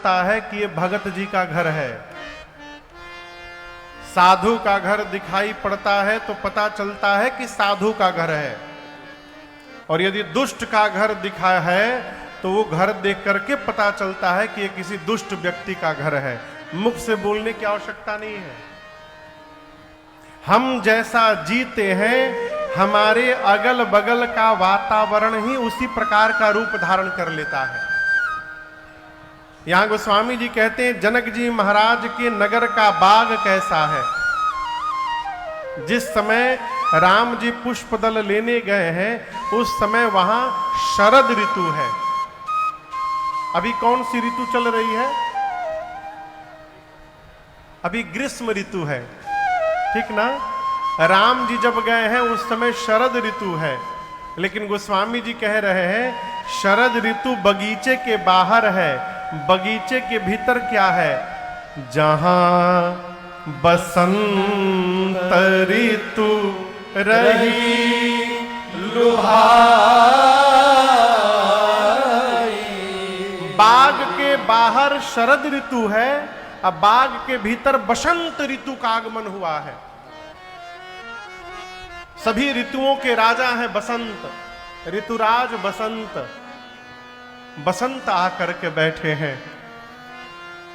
चलता है कि ये भगत जी का घर है। साधु का घर दिखाई पड़ता है तो पता चलता है कि साधु का घर है, और यदि दुष्ट का घर दिखा है तो वो घर देख करके पता चलता है कि ये किसी दुष्ट व्यक्ति का घर है। मुख से बोलने की आवश्यकता नहीं है। हम जैसा जीते हैं, हमारे अगल बगल का वातावरण ही उसी प्रकार का रूप धारण कर लेता है। यहां गोस्वामी जी कहते हैं, जनक जी महाराज के नगर का बाग कैसा है। जिस समय राम जी पुष्प दल लेने गए हैं, उस समय वहां शरद ऋतु है। अभी कौन सी ऋतु चल रही है? अभी ग्रीष्म ऋतु है, ठीक ना। राम जी जब गए हैं उस समय शरद ऋतु है, लेकिन गोस्वामी जी कह रहे हैं शरद ऋतु बगीचे के बाहर है, बगीचे के भीतर क्या है? जहां बसंत ऋतु रही लुहाई। बाग के बाहर शरद ऋतु है, अब बाग के भीतर बसंत ऋतु का आगमन हुआ है। सभी ऋतुओं के राजा हैं बसंत, ऋतुराज बसंत। बसंत आकर के बैठे हैं।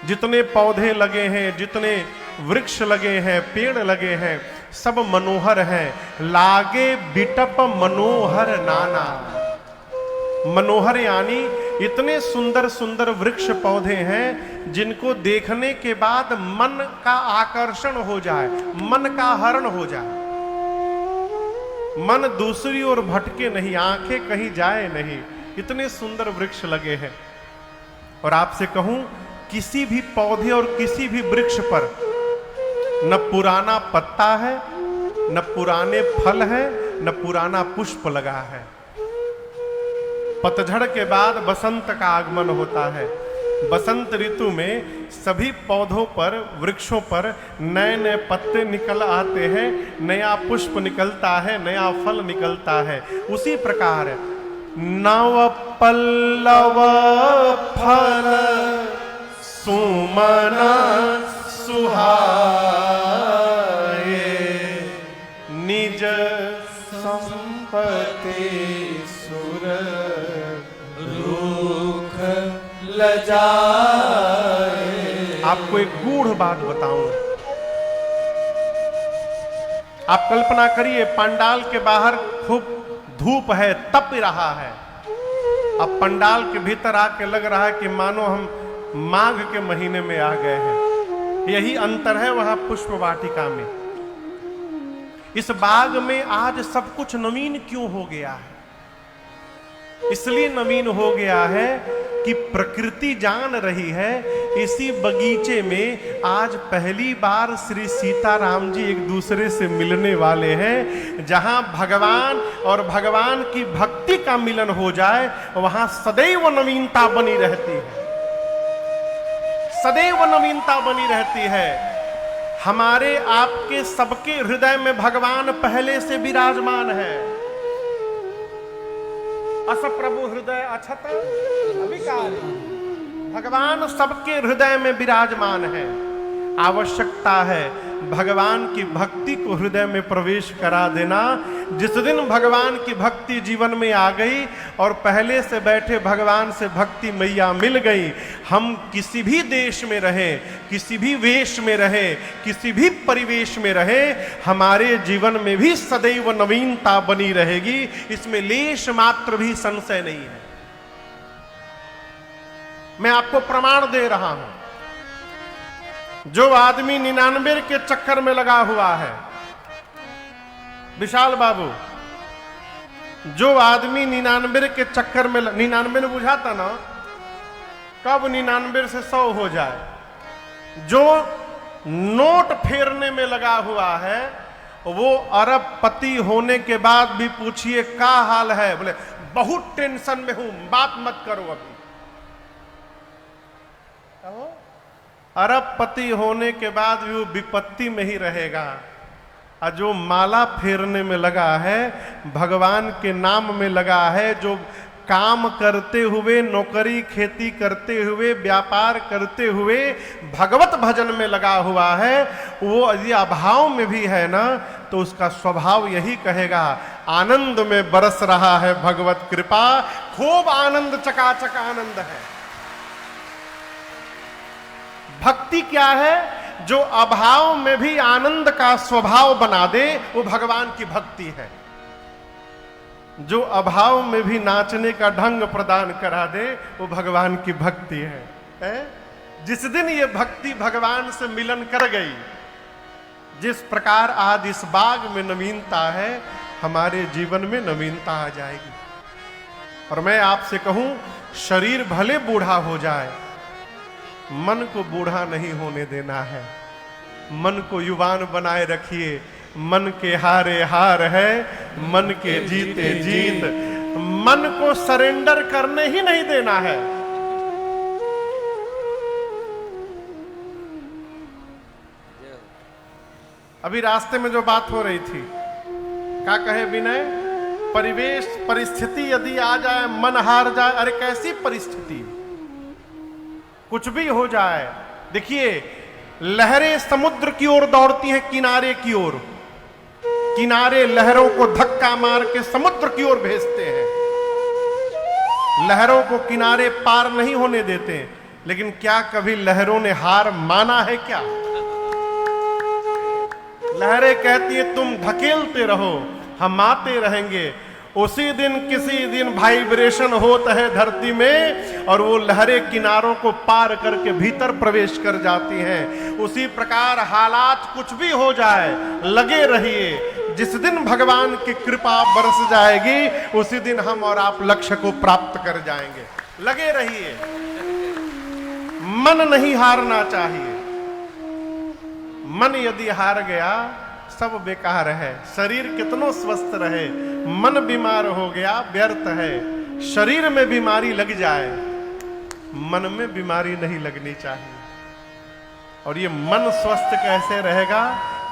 जितने पौधे लगे हैं, जितने वृक्ष लगे हैं, पेड़ लगे हैं, सब मनोहर हैं। लागे बिटप मनोहर नाना। मनोहर यानी इतने सुंदर सुंदर वृक्ष पौधे हैं जिनको देखने के बाद मन का आकर्षण हो जाए, मन का हरण हो जाए, मन दूसरी ओर भटके नहीं, आंखें कहीं जाए नहीं। इतने सुंदर वृक्ष लगे हैं। और आपसे कहूं, किसी भी पौधे और किसी भी वृक्ष पर न पुराना पत्ता है, न पुराने फल है, न पुराना पुष्प लगा है। पतझड़ के बाद बसंत का आगमन होता है। बसंत ऋतु में सभी पौधों पर, वृक्षों पर नए नए पत्ते निकल आते हैं, नया पुष्प निकलता है, नया फल निकलता है। उसी प्रकार नव पल्लव फल सुमन सुहाए, निज संपत्ति सुर रूख लजाए। आपको एक गूढ़ बात बताऊं। आप कल्पना करिए, पंडाल के बाहर खूब धूप है, तप रहा है। अब पंडाल के भीतर आके लग रहा है कि मानो हम माघ के महीने में आ गए हैं। यही अंतर है वहां पुष्प वाटिका में। इस बाग में आज सब कुछ नवीन क्यों हो गया है? इसलिए नवीन हो गया है कि प्रकृति जान रही है, इसी बगीचे में आज पहली बार श्री सीताराम जी एक दूसरे से मिलने वाले हैं। जहां भगवान और भगवान की भक्ति का मिलन हो जाए, वहां सदैव नवीनता बनी रहती है, सदैव नवीनता बनी रहती है। हमारे आपके सबके हृदय में भगवान पहले से विराजमान है। अस प्रभु हृदय अछत अविकारी। भगवान सबके हृदय में विराजमान है। आवश्यकता है भगवान की भक्ति को हृदय में प्रवेश करा देना। जिस दिन भगवान की भक्ति जीवन में आ गई और पहले से बैठे भगवान से भक्ति मैया मिल गई, हम किसी भी देश में रहे, किसी भी वेश में रहे, किसी भी परिवेश में रहे, हमारे जीवन में भी सदैव नवीनता बनी रहेगी। इसमें लेश मात्र भी संशय नहीं है। मैं आपको प्रमाण दे रहा हूं। जो आदमी 99 के चक्कर में लगा हुआ है, विशाल बाबू, जो आदमी 99 के चक्कर में, 99 ने बुझाता ना, कब 99 से 100 हो जाए। जो नोट फेरने में लगा हुआ है, वो अरबपति होने के बाद भी पूछिए क्या हाल है, बोले बहुत टेंशन में हूं, बात मत करो अभी। अरबपति होने के बाद भी वो विपत्ति में ही रहेगा। और जो माला फेरने में लगा है, भगवान के नाम में लगा है, जो काम करते हुए, नौकरी खेती करते हुए, व्यापार करते हुए भगवत भजन में लगा हुआ है, वो यदि अभाव में भी है ना, तो उसका स्वभाव यही कहेगा, आनंद में बरस रहा है भगवत कृपा, खूब आनंद, चकाचक आनंद है। भक्ति क्या है? जो अभाव में भी आनंद का स्वभाव बना दे, वो भगवान की भक्ति है। जो अभाव में भी नाचने का ढंग प्रदान करा दे, वो भगवान की भक्ति है? जिस दिन ये भक्ति भगवान से मिलन कर गई, जिस प्रकार आज इस बाग में नवीनता है, हमारे जीवन में नवीनता आ जाएगी। और मैं आपसे कहूं, शरीर भले बूढ़ा हो जाए, मन को बूढ़ा नहीं होने देना है। मन को युवान बनाए रखिए। मन के हारे हार है, मन के जीते जीत। मन को सरेंडर करने ही नहीं देना है। अभी रास्ते में जो बात हो रही थी, क्या कहे विनय? परिवेश परिस्थिति यदि आ जाए, मन हार जाए। अरे कैसी परिस्थिति? कुछ भी हो जाए। देखिए, लहरें समुद्र की ओर दौड़ती हैं, किनारे की ओर। किनारे लहरों को धक्का मार के समुद्र की ओर भेजते हैं। लहरों को किनारे पार नहीं होने देते। लेकिन क्या कभी लहरों ने हार माना है क्या? लहरें कहती है तुम धकेलते रहो, हम आते रहेंगे। उसी दिन किसी दिन वाइब्रेशन होता है धरती में, और वो लहरें किनारों को पार करके भीतर प्रवेश कर जाती हैं। उसी प्रकार हालात कुछ भी हो जाए, लगे रहिए। जिस दिन भगवान की कृपा बरस जाएगी, उसी दिन हम और आप लक्ष्य को प्राप्त कर जाएंगे। लगे रहिए। मन नहीं हारना चाहिए। मन यदि हार गया, सब बेकार है। शरीर कितनो स्वस्थ रहे, मन बीमार हो गया, व्यर्थ है। शरीर में बीमारी लग जाए, मन में बीमारी नहीं लगनी चाहिए। और ये मन स्वस्थ कैसे रहेगा?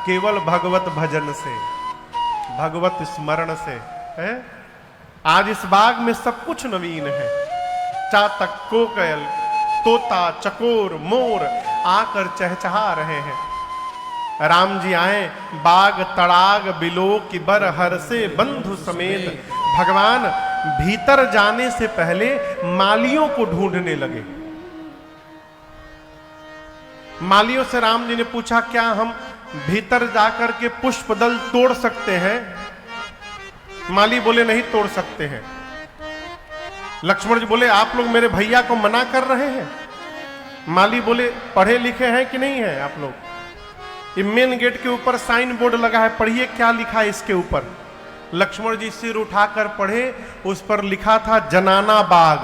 केवल भगवत भजन से, भगवत स्मरण से है। आज इस बाग में सब कुछ नवीन है। चातक, कोकिल, तोता, चकोर, मोर आकर चहचहा रहे हैं। राम जी आए, बाग तड़ाग बिलो की बर हर से बंधु समेत। भगवान भीतर जाने से पहले मालियों को ढूंढने लगे। मालियों से राम जी ने पूछा, क्या हम भीतर जाकर के पुष्प दल तोड़ सकते हैं? माली बोले नहीं तोड़ सकते हैं। लक्ष्मण जी बोले आप लोग मेरे भैया को मना कर रहे हैं। माली बोले पढ़े लिखे हैं कि नहीं है आप लोग? ये मेन गेट के ऊपर साइन बोर्ड लगा है, पढ़िए क्या लिखा है इसके ऊपर। लक्ष्मण जी सिर उठाकर पढ़े, उस पर लिखा था जनाना बाग।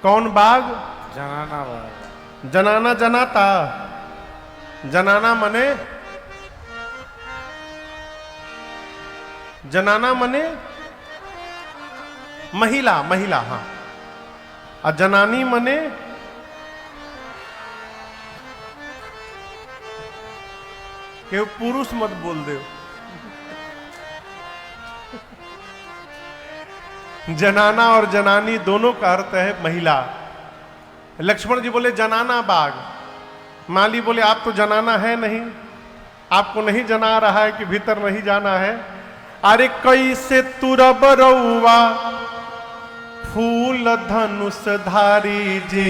कौन बाग? जनाना बाग। जनाना जनाता, जनाना मने, जनाना मने महिला, महिला। हाँ, और जनानी मने कि पुरुष मत बोल दे। जनाना और जनानी दोनों का अर्थ है महिला। लक्ष्मण जी बोले जनाना बाग। माली बोले आप तो जनाना है नहीं, आपको नहीं जना रहा है कि भीतर नहीं जाना है। अरे कैसे तुरब रउआ फूल धनुष धारी जी,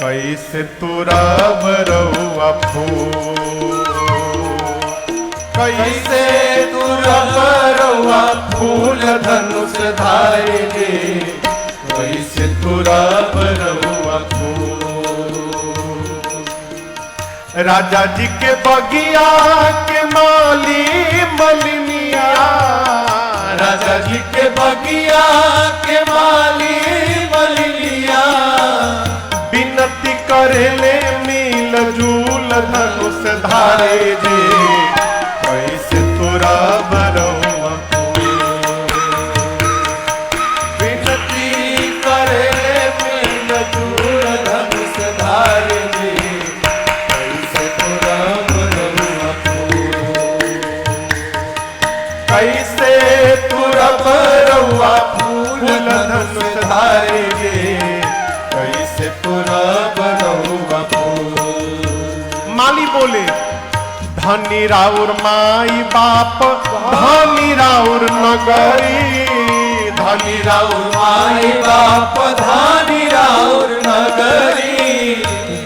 कैसे तुरब रउआ फूल, कैसे तुरब रउआ फूल धनुष धारी जी, कैसे तुरब रउआ फूल। राजा जी के बगिया के माली मलिनिया, राजा जी के बगिया के माली मलिनिया, बिनती करेले मिल जूल धनुष धारे जी, कैसे तुरब रउआ फूल। बिनती करेले मिल जूल धनुष धारे जी, कैसे तुरब रउआ फूल। कैसे तुरब रउआ फूल धनी राउर माई बाप धनी राउर नगरी, धनी राउर माई बाप धनी राउर नगरी,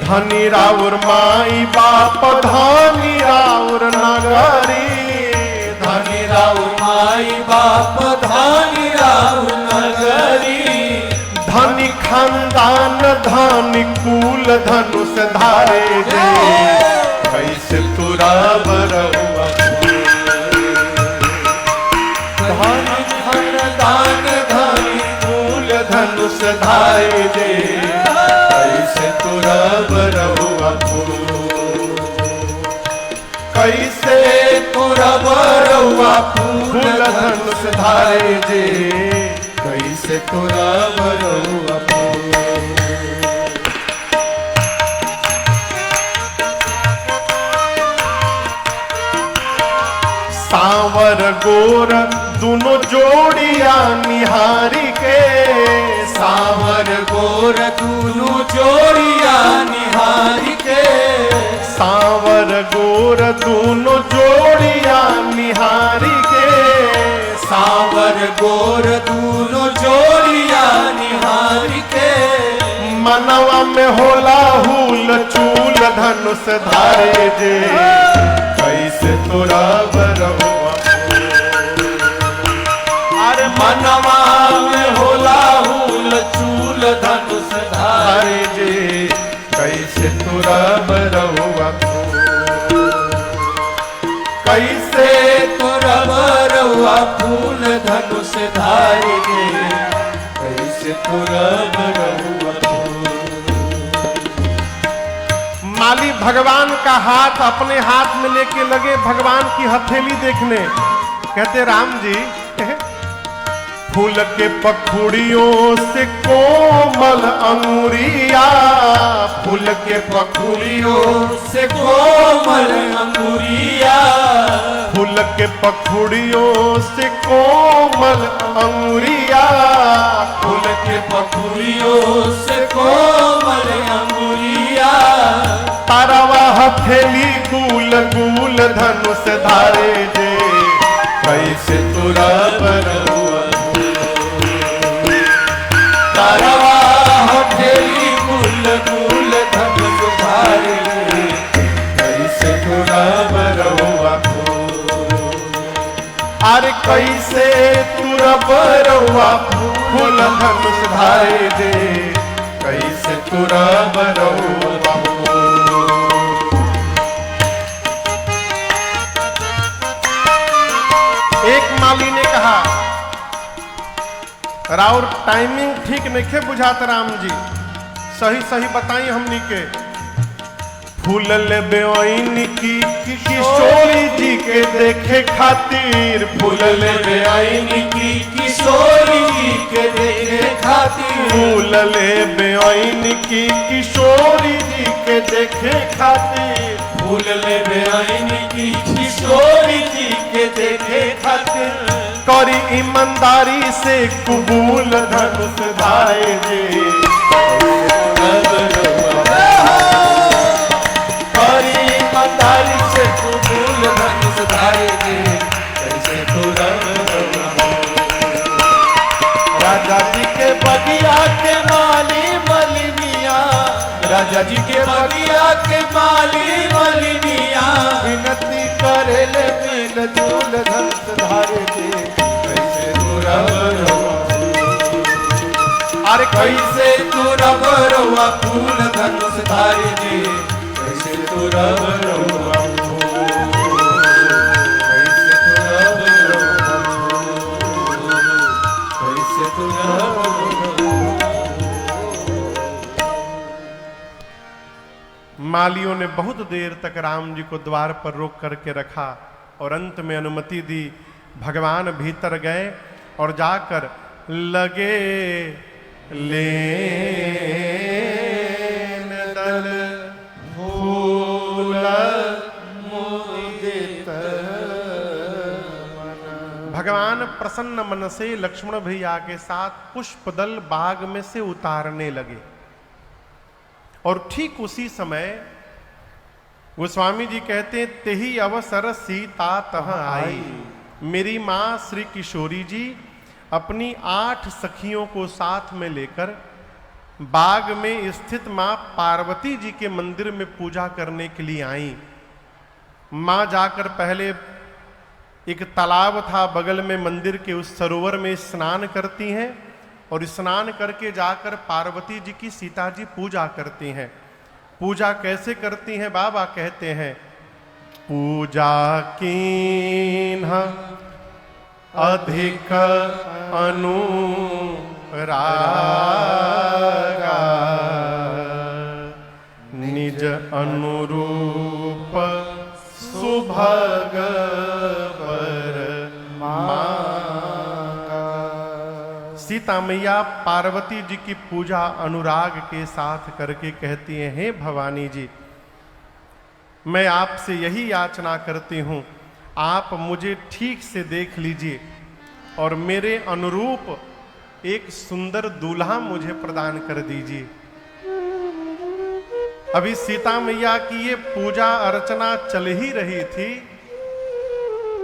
धनी राउर माई बाप धनी राउर नगरी, धनी राउर माई बाप धनी राउर नगरी, धनी खानदान धनी कुल धनुष धारे जे, कैसे तुरा बरहुआ धनी खानदान धनी कुल धनुष धारे जे, कैसे तुरा बरहुआ कैसे तुरा बरहुआ फूल कुल धनुष धारे जे, कैसे तुरा बरहुआ सांवर गोर दोनों जोड़िया निहारी के, सांवर गोर दूनु जोड़िया निहारी के, सांवर गोर दोनों जोड़िया निहारी के, सांवर गोर दूनु जोड़िया निहारी के, मनवा में होला हुल चूल धनुष धारे जे, कैसे तोरा बरहुआ अरे मनवा में होला हुल चूल धनुष धारे धारे जे, कैसे तोरा बरहुआ कैसे तुरा बरहुआ फूल धनुष धारे जे, कैसे तुरा बरहुआ माली भगवान का हाथ अपने हाथ में लेके लगे भगवान की हथेली देखने, कहते राम जी फूल के पखुड़ियों से कोमल अंगुरिया, फूल के पखुड़ियों से कोमल अंगुरिया, फूल के पखुड़ियों से कोमल अंगुरिया, फूल के पखुड़ियों से कोमल अंगुरिया, तारावा हथेली गुल गुल धनुष धारे जे, कैसे तुरा बरहुआ तारावा हथेली गुल गुल धनुष धारे जे, कैसे तुरा बरहुआ अरे कैसे तुरा बरहुआ फूल धनुष धारे जे, कैसे तुरा बरहुआ एक माली ने कहा राउर टाइमिंग ठीक नहीं बुझात राम जी, सही सही बताई हमनी के। फूल ले बेओइन की किशोरी जी के देखे खातिर, फूल ले बेआईन की किशोरी जी के देखे खातिर, फूल ले बेओइन की किशोरी जी के देखे खातिर, फूल ले बेआईन की किशोरी जी के देखे खातिर, करी ईमानदारी से कबूल धनुष धारे जे, करी ईमानदारी से कबूल धनुष धारे जे, कैसे तुरा राजा जी के बगिया के माली मलिनिया, राजा जी के बगिया के माली मलिनिया, विनती करे ले मिल जुल धनुष धारे जे, कैसे तुरा अरे कैसे तुरा बरहुआ फूल धनुष धारे जे, कैसे तुरा बरहुआ कैसे तुरा बरहुआ कैसे तुरा मालियों ने बहुत देर तक राम जी को द्वार पर रोक करके रखा और अंत में अनुमति दी। भगवान भीतर गए और जाकर लगे लेन दल फूल मुदित मन। भगवान प्रसन्न मन से लक्ष्मण भैया के साथ पुष्पदल बाग में से उतारने लगे और ठीक उसी समय गोस्वामी जी कहते हैं, तेही अवसर सीता तह आई। मेरी माँ श्री किशोरी जी अपनी 8 सखियों को साथ में लेकर बाग में स्थित माँ पार्वती जी के मंदिर में पूजा करने के लिए आई। माँ जाकर पहले एक तालाब था बगल में मंदिर के, उस सरोवर में स्नान करती हैं और स्नान करके जाकर पार्वती जी की सीता जी पूजा करती हैं। पूजा कैसे करती हैं? बाबा कहते हैं, पूजा कीन्ह अधिक अनुरागा निज अनुरूप सुभग वर मांगा। सीता मैया पार्वती जी की पूजा अनुराग के साथ करके कहती हैं, हे भवानी जी, मैं आपसे यही याचना करती हूं, आप मुझे ठीक से देख लीजिए और मेरे अनुरूप एक सुंदर दूल्हा मुझे प्रदान कर दीजिए। अभी सीता मैया की ये पूजा अर्चना चल ही रही थी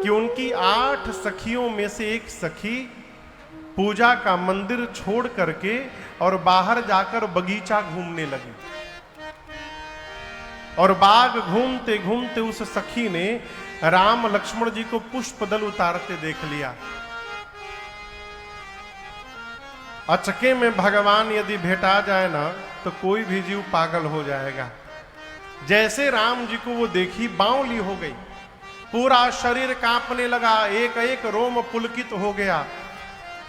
कि उनकी 8 सखियों में से एक सखी पूजा का मंदिर छोड़ करके और बाहर जाकर बगीचा घूमने लगी। और बाग घूमते घूमते उस सखी ने राम लक्ष्मण जी को पुष्प दल उतारते देख लिया। अचके में भगवान यदि भेटा जाए ना तो कोई भी जीव पागल हो जाएगा। जैसे राम जी को वो देखी, बावली हो गई, पूरा शरीर कांपने लगा, एक एक रोम पुलकित हो गया,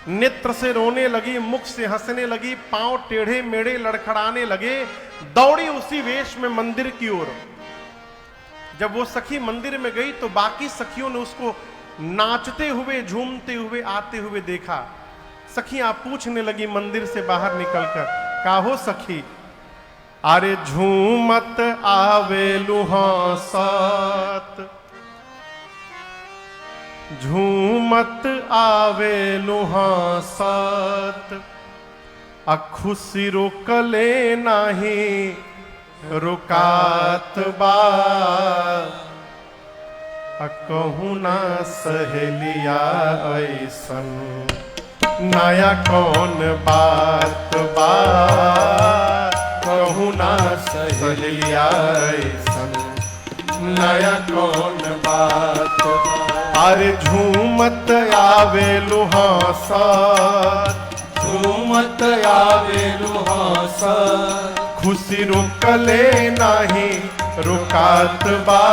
नेत्र से रोने लगी, मुख से हंसने लगी, पांव टेढ़े मेढ़े लड़खड़ाने लगे, दौड़ी उसी वेश में मंदिर की ओर। जब वो सखी मंदिर में गई तो बाकी सखियों ने उसको नाचते हुए झूमते हुए आते हुए देखा। सखियां पूछने लगी मंदिर से बाहर निकलकर, काहो सखी? अरे झूमत आवे लुहासत, झूमत आवे लुहासत, खुशी रोकले नाही रुकात बा, कहूँ ना सहेलिया ऐसन नया कौन बात बा, कहूँ ना सहेलिया ऐसन नया कौन बात बा। अरे झूमत आवे लुहासत, झूमत आवे लुहासत, खुशी रुकले नाही रुकात बा,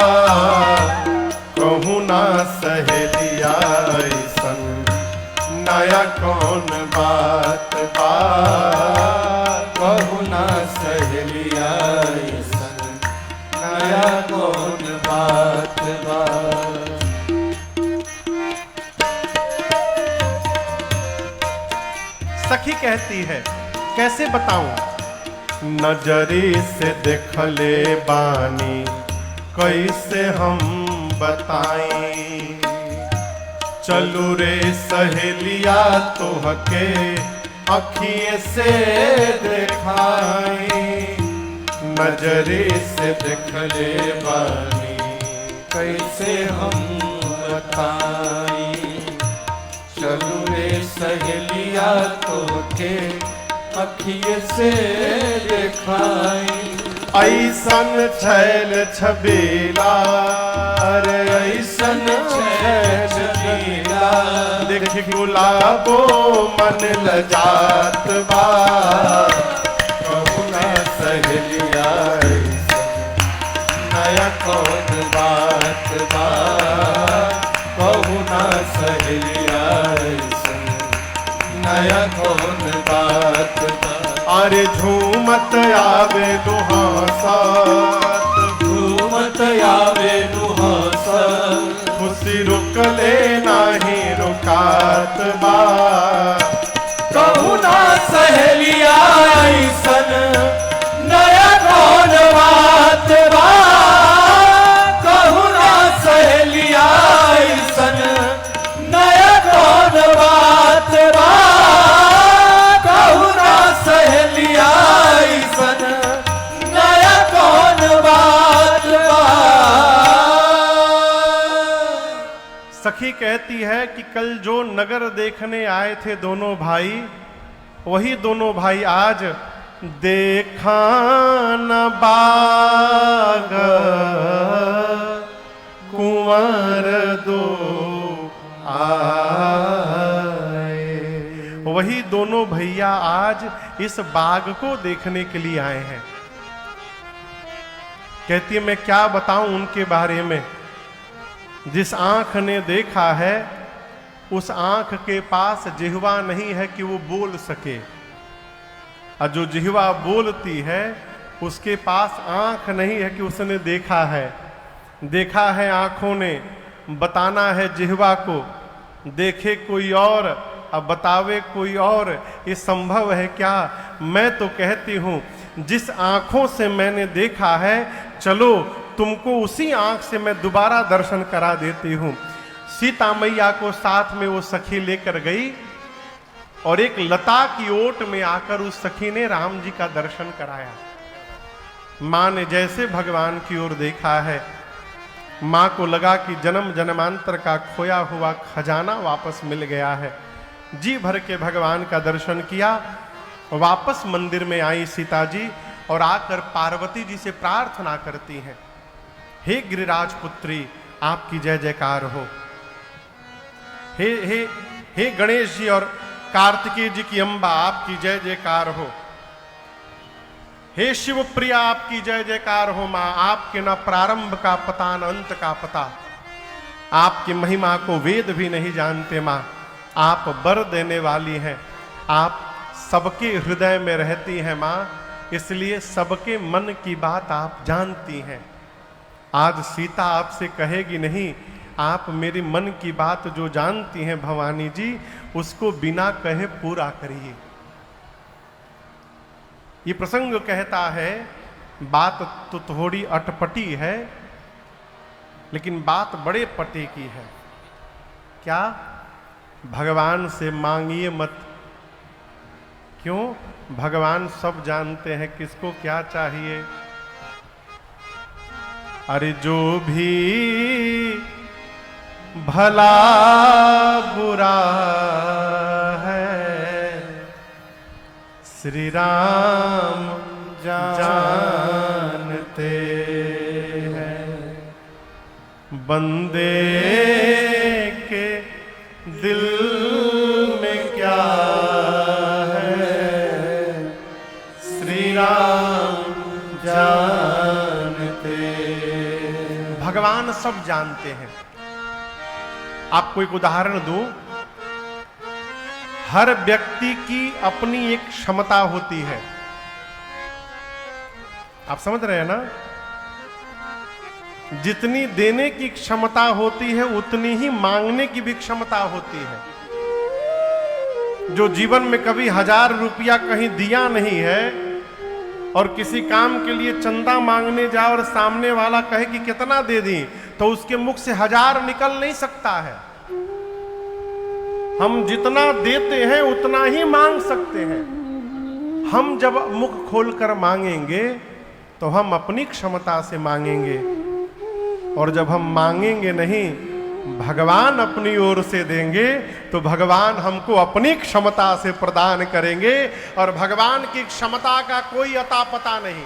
कहूँ ना सहेलिया ऐसन नया कौन बात बा, कहूँ ना सहेलिया ऐसन नया कौन बात बा। सखी कहती है, कैसे बताऊं? नजरी से देखले बानी कैसे हम बताएं, चलू रे सहेलिया तोहके अखिए से देखाई, नजरी से देखले बानी कैसे हम बताई, चलू रे सहेलिया तोके अखिए से देखाई। ऐसन छैल छबीला, अरे ऐसन छैल छबीला, देख गुलाबो मन लजात बा, कहूँ ना सहेलिया ऐसन नया कौन बात बा, कहूँ ना सहेलिया ऐसन नया कौन बात बा। अरे झूमत आवे लुहासत, झूमत आवे लुहासत, खुशी रुकले नाही रुकात बा, कहूँ ना सहेलिया ऐसन नया कौन बात बा, कहूँ ना सहेलिया ऐसन नया कौन बात बा, कहूँ ना सहेलिया ऐसन नया कौन बात बा। सखी कहती है कि कल जो नगर देखने आए थे दोनों भाई, वही दोनों भाई आज देखा न बाग कुंवर दो आए। वही दोनों भैया आज इस बाग को देखने के लिए आए हैं। कहती है मैं क्या बताऊं उनके बारे में। जिस आंख ने देखा है उस आंख के पास जिह्वा नहीं है कि वो बोल सके, और जो जिह्वा बोलती है उसके पास आंख नहीं है कि उसने देखा है। देखा है आंखों ने, बताना है जिह्वा को, देखे कोई और अब बतावे कोई और, ये संभव है क्या? मैं तो कहती हूं जिस आंखों से मैंने देखा है, चलो तुमको उसी आंख से मैं दोबारा दर्शन करा देती हूं। सीता मैया को साथ में वो सखी लेकर गई और एक लता की ओट में आकर उस सखी ने राम जी का दर्शन कराया। मां ने जैसे भगवान की ओर देखा है, मां को लगा कि जन्म जन्मांतर का खोया हुआ खजाना वापस मिल गया है। जी भर के भगवान का दर्शन किया। वापस मंदिर में आई सीता जी और आकर पार्वती जी से प्रार्थना करती हैं, हे गिरिराज पुत्री आपकी जय जयकार हो। हे हे हे गणेश जी और कार्तिकेय जी की अम्बा आपकी जय जयकार हो। हे शिव प्रिया आपकी जय जयकार हो। मां आपके ना प्रारंभ का पता न अंत का पता, आपकी महिमा को वेद भी नहीं जानते। मां आप वर देने वाली हैं, आप सबके हृदय में रहती हैं मां, इसलिए सबके मन की बात आप जानती हैं। आज सीता आपसे कहेगी नहीं, आप मेरे मन की बात जो जानती हैं भवानी जी, उसको बिना कहे पूरा करिए। ये प्रसंग कहता है, बात तो थोड़ी अटपटी है लेकिन बात बड़े पते की है। क्या? भगवान से मांगिए मत। क्यों? भगवान सब जानते हैं किसको क्या चाहिए। अरे जो भी भला बुरा है श्री राम जानते हैं। बंदे के दिल में क्या है श्री राम जानते। भगवान सब जानते हैं। आपको एक उदाहरण दूं, हर व्यक्ति की अपनी एक क्षमता होती है। आप समझ रहे हैं ना? जितनी देने की क्षमता होती है उतनी ही मांगने की भी क्षमता होती है। जो जीवन में कभी 1000 रुपया कहीं दिया नहीं है और किसी काम के लिए चंदा मांगने जाए और सामने वाला कहे कि कितना दे दी, तो उसके मुख से 1000 निकल नहीं सकता है। हम जितना देते हैं उतना ही मांग सकते हैं। हम जब मुख खोलकर मांगेंगे तो हम अपनी क्षमता से मांगेंगे, और जब हम मांगेंगे नहीं, भगवान अपनी ओर से देंगे, तो भगवान हमको अपनी क्षमता से प्रदान करेंगे। और भगवान की क्षमता का कोई अता पता नहीं।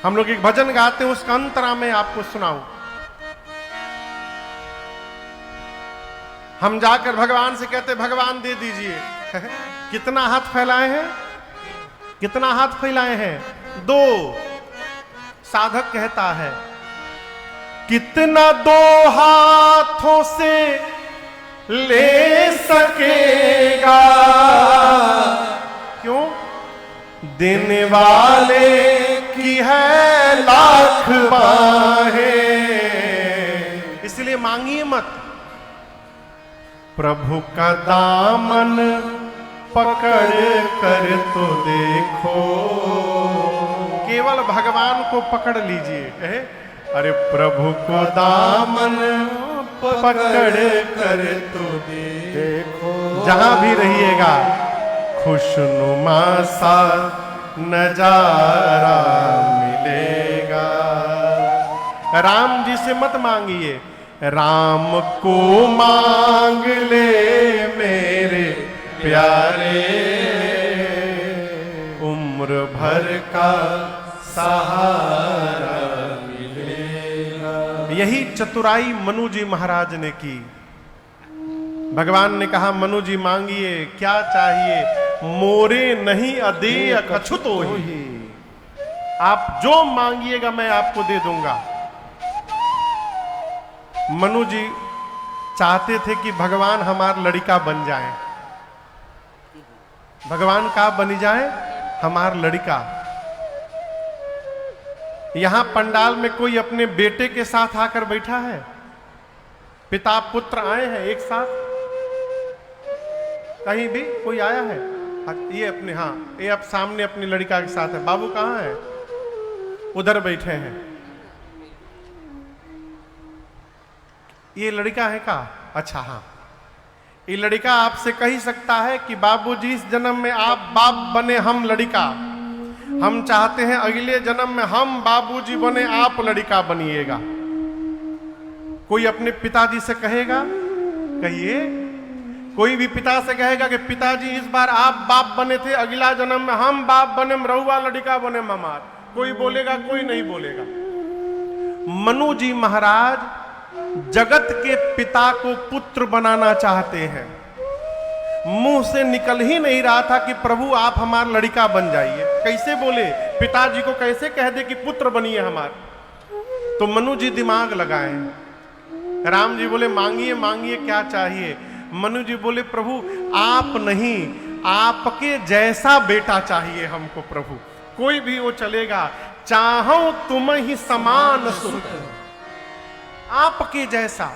हम लोग एक भजन गाते हैं, उसका अंतरा मैं आपको सुनाऊं। हम जाकर भगवान से कहते भगवान दे दीजिए। कितना हाथ फैलाए हैं? कितना हाथ फैलाए हैं? 2। साधक कहता है, कितना 2 हाथों से ले सकेगा। क्यों? देने वाले की है लाख बाहें। इसलिए मांगिए मत। प्रभु का दामन पकड़ कर तो देखो। केवल भगवान को पकड़ लीजिए। अरे प्रभु को दामन पकड़ कर तो देखो। जहां भी रहिएगा खुशनुमा सा नजारा मिलेगा। राम जी से मत मांगिए, राम को मांग ले मेरे प्यारे, उम्र भर का सहारा मिलेगा। यही चतुराई मनु जी महाराज ने की। भगवान ने कहा मनु जी मांगिए क्या चाहिए, मोरे नहीं अदेय कछुतो ही, आप जो मांगिएगा मैं आपको दे दूंगा। मनु जी चाहते थे कि भगवान हमार लड़का बन जाए। भगवान का बन जाए, हमार लड़का। यहां पंडाल में कोई अपने बेटे के साथ आकर बैठा है? पिता पुत्र आए हैं एक साथ? कहीं भी कोई आया है? ये अपने, हाँ ये अब सामने अपनी लड़का के साथ है। बाबू कहाँ है? उधर बैठे हैं। ये लड़का है का? अच्छा हाँ, ये लड़का आपसे कह सकता है कि बाबूजी इस जन्म में आप बाप बने, हम लड़का। हम चाहते हैं अगले जन्म में हम बाबूजी बने, आप लड़का बनिएगा। कोई अपने पिताजी से कहेगा? कहिए। कोई भी पिता से कहेगा कि पिताजी इस बार आप बाप बने थे, अगला जन्म में हम बाप बने, रहुआ लड़का बने हमार? कोई बोलेगा? कोई नहीं बोलेगा। मनु जी महाराज जगत के पिता को पुत्र बनाना चाहते हैं। मुंह से निकल ही नहीं रहा था कि प्रभु आप हमार लड़का बन जाइए। कैसे बोले? पिताजी को कैसे कह दे कि पुत्र बनिए हमार? तो मनु जी दिमाग लगाए। राम जी बोले मांगिए मांगिए क्या चाहिए? मनु जी बोले प्रभु आप नहीं, आपके जैसा बेटा चाहिए हमको प्रभु। कोई भी वो चलेगा, चाहो तुम ही समान सुत, आपके जैसा।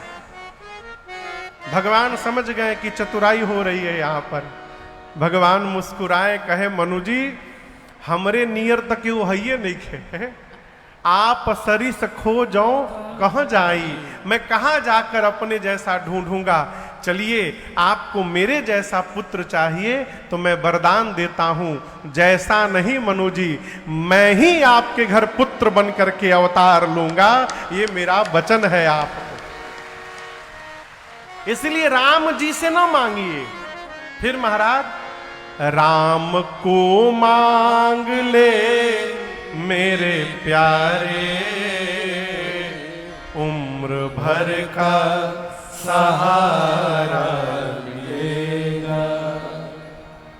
भगवान समझ गए कि चतुराई हो रही है यहां पर। भगवान मुस्कुराए, कहे मनु जी हमरे नियर तक वो है नहीं खे, आप सरिस खो जाओ कहां जाई, मैं कहां जाकर अपने जैसा ढूंढूंगा। चलिए आपको मेरे जैसा पुत्र चाहिए तो मैं वरदान देता हूं, जैसा नहीं मनु जी, मैं ही आपके घर पुत्र बन करके अवतार लूंगा, ये मेरा वचन है आपको। इसलिए राम जी से ना मांगिए। फिर महाराज राम को मांग ले मेरे प्यारे, उम्र भर का सहारा मिलेगा।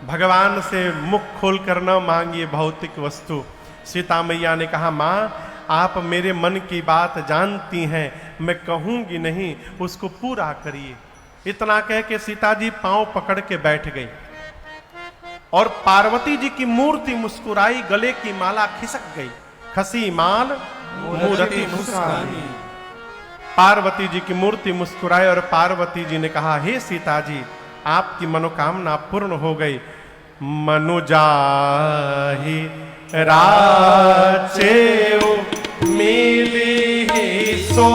भगवान से मुख खोल कर न मांगिए भौतिक वस्तु। सीता मैया ने कहा मां आप मेरे मन की बात जानती हैं, मैं कहूंगी नहीं, उसको पूरा करिए। इतना कह के सीता जी पांव पकड़ के बैठ गई और पार्वती जी की मूर्ति मुस्कुराई, गले की माला खिसक गई। खसी माल मूर्ति मुस्कुराई। पार्वती जी की मूर्ति मुस्कुराई और पार्वती जी ने कहा हे सीता जी आपकी मनोकामना पूर्ण हो गई। मनुजाहि राचे मिली सो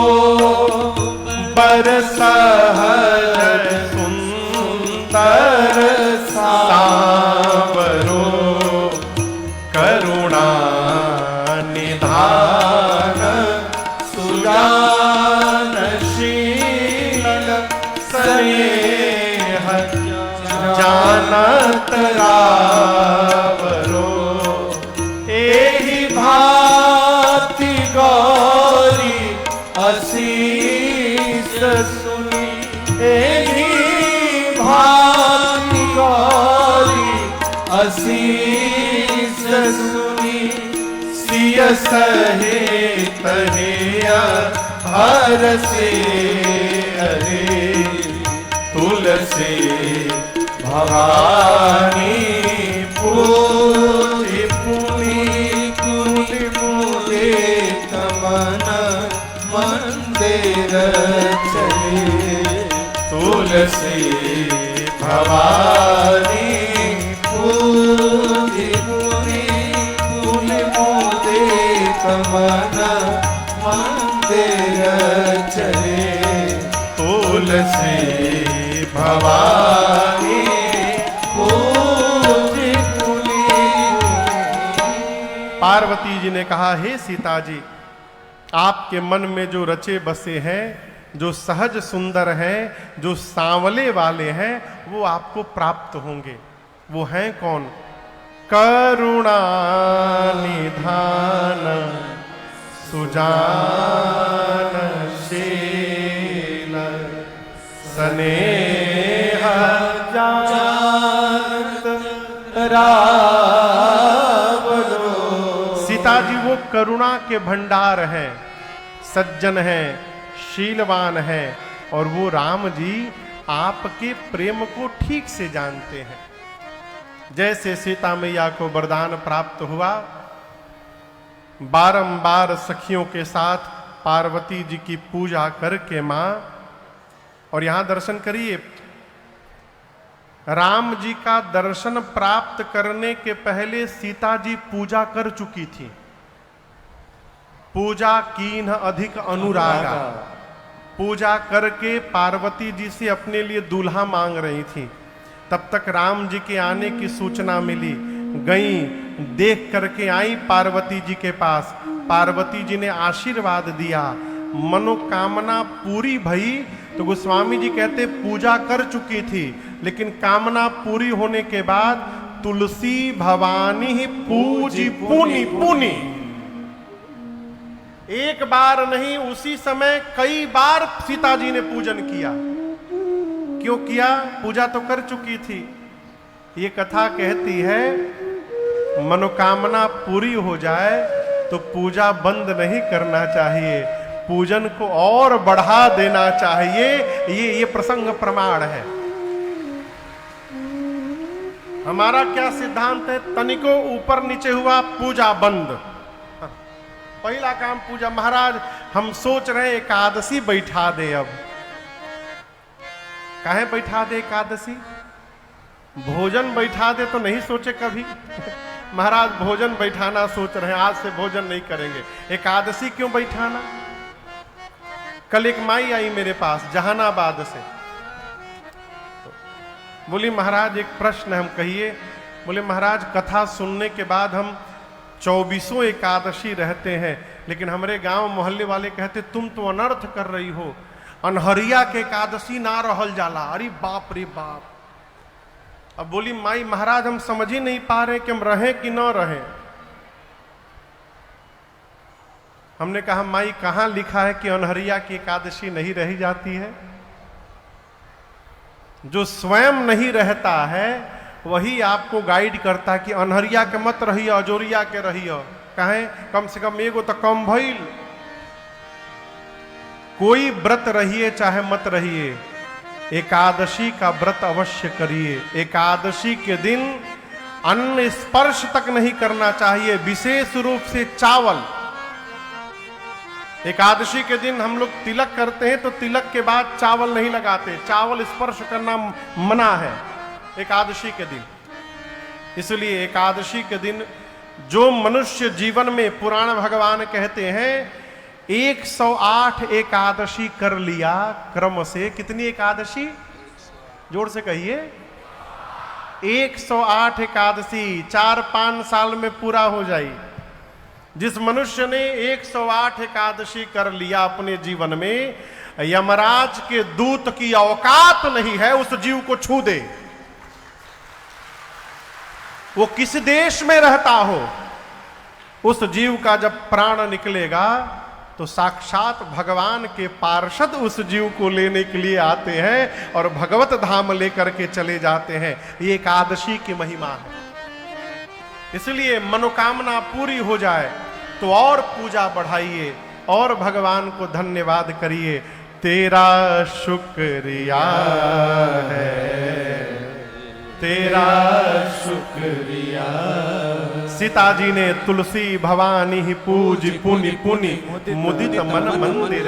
बरसहर सुंदर सावरो, करुणा निधान सुजानशील स्नेह जानत रावरो, एहि भांति गौरी असीस सुनी, एहि भांति गौरी असीस सुनी, सिय सहित हर से हरे, तुलसी भवानी पूजी पुनि कुनि मुदे तमन मंदिर चले, तुलसी भवानी पूजी पुनि कुनि मुदे तमन मंदिर चले, तुलसी भवानी पूजी पुनि। पार्वती जी ने कहा हे सीता जी आपके मन में जो रचे बसे हैं, जो सहज सुंदर हैं, जो सांवले वाले हैं, वो आपको प्राप्त होंगे। वो हैं कौन? करुणा निधान सुजानशील स्नेह जानत रावलो। सीता जी वो करुणा के भंडार हैं, सज्जन हैं, शीलवान हैं, और वो राम जी आपके प्रेम को ठीक से जानते हैं। जैसे सीता मैया को वरदान प्राप्त हुआ, बारंबार सखियों के साथ पार्वती जी की पूजा करके मां, और यहां दर्शन करिए, राम जी का दर्शन प्राप्त करने के पहले सीता जी पूजा कर चुकी थी। पूजा कीन्ह अधिक अनुरागा, पूजा करके पार्वती जी से अपने लिए दूल्हा मांग रही थी। तब तक राम जी के आने की सूचना मिली, गई, देख करके आई पार्वती जी के पास। पार्वती जी ने आशीर्वाद दिया, मनोकामना पूरी भई। तो गोस्वामी जी कहते पूजा कर चुकी थी, लेकिन कामना पूरी होने के बाद तुलसी भवानी ही पूजी पुनि पुनि, एक बार नहीं, उसी समय कई बार सीता जी ने पूजन किया। क्यों किया? पूजा तो कर चुकी थी। ये कथा कहती है मनोकामना पूरी हो जाए तो पूजा बंद नहीं करना चाहिए, पूजन को और बढ़ा देना चाहिए। ये प्रसंग प्रमाण है। हमारा क्या सिद्धांत है? तनिको ऊपर नीचे हुआ पूजा बंद, पहला काम पूजा। महाराज हम सोच रहे हैं एकादशी बैठा दे। अब काहे बैठा दे एकादशी? भोजन बैठा दे तो नहीं सोचे कभी। महाराज भोजन बैठाना सोच रहे हैं, आज से भोजन नहीं करेंगे, एकादशी क्यों बैठाना? कल एक माई आई मेरे पास जहानाबाद से, बोली महाराज एक प्रश्न हम कहिए। बोले महाराज कथा सुनने के बाद हम 24 एकादशी रहते हैं, लेकिन हमारे गांव मोहल्ले वाले कहते तुम तो अनर्थ कर रही हो, अनहरिया के एकादशी ना रहल जाला। अरे बाप रे बाप। अब बोली माई महाराज हम समझ ही नहीं पा रहे कि हम रहें कि ना रहें। हमने कहा माई कहां लिखा है कि अनहरिया की एकादशी नहीं रही जाती है? जो स्वयं नहीं रहता है वही आपको गाइड करता है कि अनहरिया के मत रहियो, अजोरिया के रहियो। कहें कम से कम एगो तो कम भइल। कोई व्रत रहिए चाहे मत रहिए, एकादशी का व्रत अवश्य करिए। एकादशी के दिन अन्न स्पर्श तक नहीं करना चाहिए, विशेष रूप से चावल। एकादशी के दिन हम लोग तिलक करते हैं तो तिलक के बाद चावल नहीं लगाते, चावल स्पर्श करना मना है एकादशी के दिन। इसलिए एकादशी के दिन जो मनुष्य जीवन में, पुराण भगवान कहते हैं 108 एकादशी कर लिया क्रम से। कितनी एकादशी? जोर से कहिए। 108 एकादशी 4-5 साल में पूरा हो जाए। जिस मनुष्य ने 108 एकादशी कर लिया अपने जीवन में, यमराज के दूत की औकात नहीं है उस जीव को छू दे। वो किस देश में रहता हो, उस जीव का जब प्राण निकलेगा तो साक्षात भगवान के पार्षद उस जीव को लेने के लिए आते हैं और भगवत धाम लेकर के चले जाते हैं। ये एकादशी की महिमा है। इसलिए मनोकामना पूरी हो जाए तो और पूजा बढ़ाइए और भगवान को धन्यवाद करिए। तेरा शुक्रिया है, तेरा शुक्रिया। सीता जी ने तुलसी भवानी ही पूज पुनि पुनि, मुदित मन मंदिर।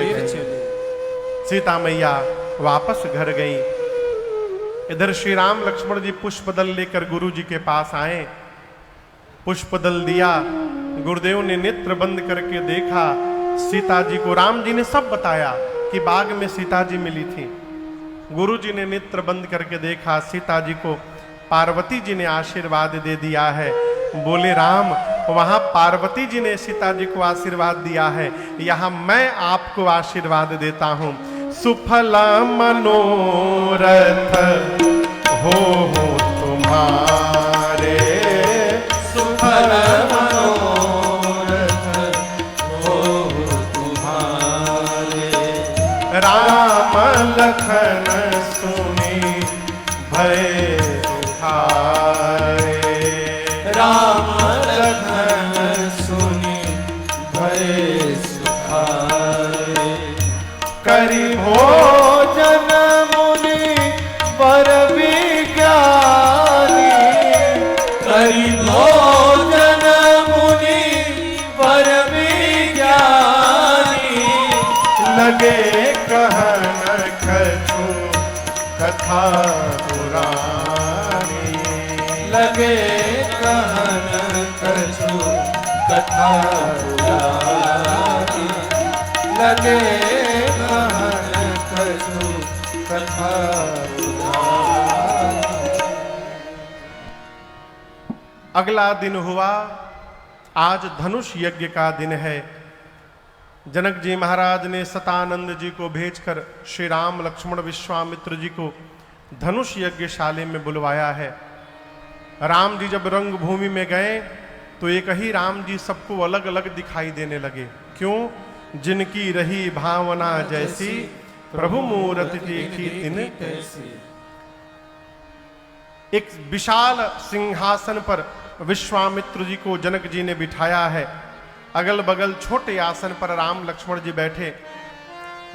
सीता मैया वापस घर गई। इधर श्री राम लक्ष्मण जी पुष्पदल लेकर गुरु जी के पास आए। पुष्पदल दिया, गुरुदेव ने नेत्र बंद करके देखा, सीता जी को राम जी ने सब बताया कि बाग में सीता जी मिली थी। गुरु जी ने नेत्र बंद करके देखा, सीता जी को पार्वती जी ने आशीर्वाद दे दिया है। बोले राम वहां पार्वती जी ने सीता जी को आशीर्वाद दिया है, यहां मैं आपको आशीर्वाद देता हूं। सुफल मनोरथ हो तुम्हारे, सुफल मनोरथ हो तुम्हारे। राम लखन सुनी भय सुखारे, राम लखन सुनी भय सुखारे। करी भोजन मुनि वर विज्ञानी, करी भोजन मुनि वर विज्ञानी। लगे कहन कछु कथा पुरानी, लगे कहन कछु कथा पुरानी। लगे कहन कछु कथा पुरानी। अगला दिन हुआ, आज धनुष यज्ञ का दिन है। जनक जी महाराज ने सतानंद जी को भेजकर श्री राम लक्ष्मण विश्वामित्र जी को धनुष यज्ञशाला में बुलवाया है। राम जी जब रंग भूमि में गए तो एक ही राम जी सबको अलग अलग दिखाई देने लगे। क्यों? जिनकी रही भावना जैसी, प्रभु मूरति देखी तिन तैसी। एक विशाल सिंहासन पर विश्वामित्र जी को जनक जी ने बिठाया है। अगल बगल छोटे आसन पर राम लक्ष्मण जी बैठे।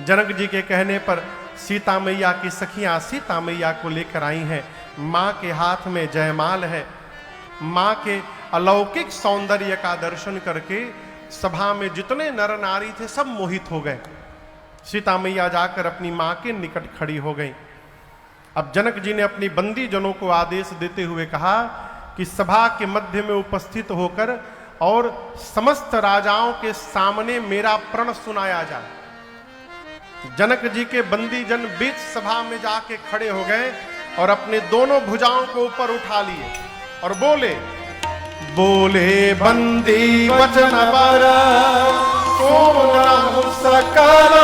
जनक जी के कहने पर सीता मैया की सखियां सीता मैया को लेकर आई हैं। मां के हाथ में जयमाल है। मां के अलौकिक सौंदर्य का दर्शन करके सभा में जितने नर नारी थे सब मोहित हो गए। सीता मैया जाकर अपनी मां के निकट खड़ी हो गई। अब जनक जी ने अपनी बंदी जनों को आदेश देते हुए कहा कि सभा के मध्य में उपस्थित होकर और समस्त राजाओं के सामने मेरा प्रण सुनाया जाए। जनक जी के बंदी जन बीच सभा में जाके खड़े हो गए और अपने दोनों भुजाओं को ऊपर उठा लिए और बोले, बोले बंदी वचन वर सोना सकल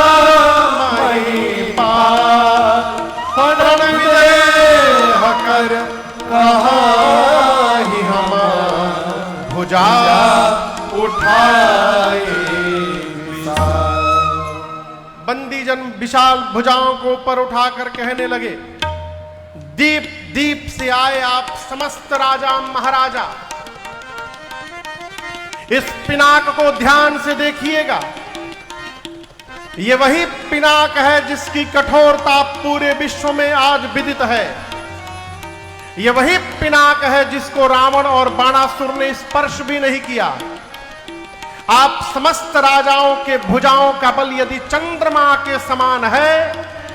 महिपा विदेह कर कहाहि हम भुजा उठाए। बंदी जन विशाल भुजाओं को ऊपर उठाकर कहने लगे, दीप दीप से आए आप समस्त राजा महाराजा, इस पिनाक को ध्यान से देखिएगा। ये वही पिनाक है जिसकी कठोरता पूरे विश्व में आज विदित है। ये वही पिनाक है जिसको रावण और बाणासुर ने स्पर्श भी नहीं किया। आप समस्त राजाओं के भुजाओं का बल यदि चंद्रमा के समान है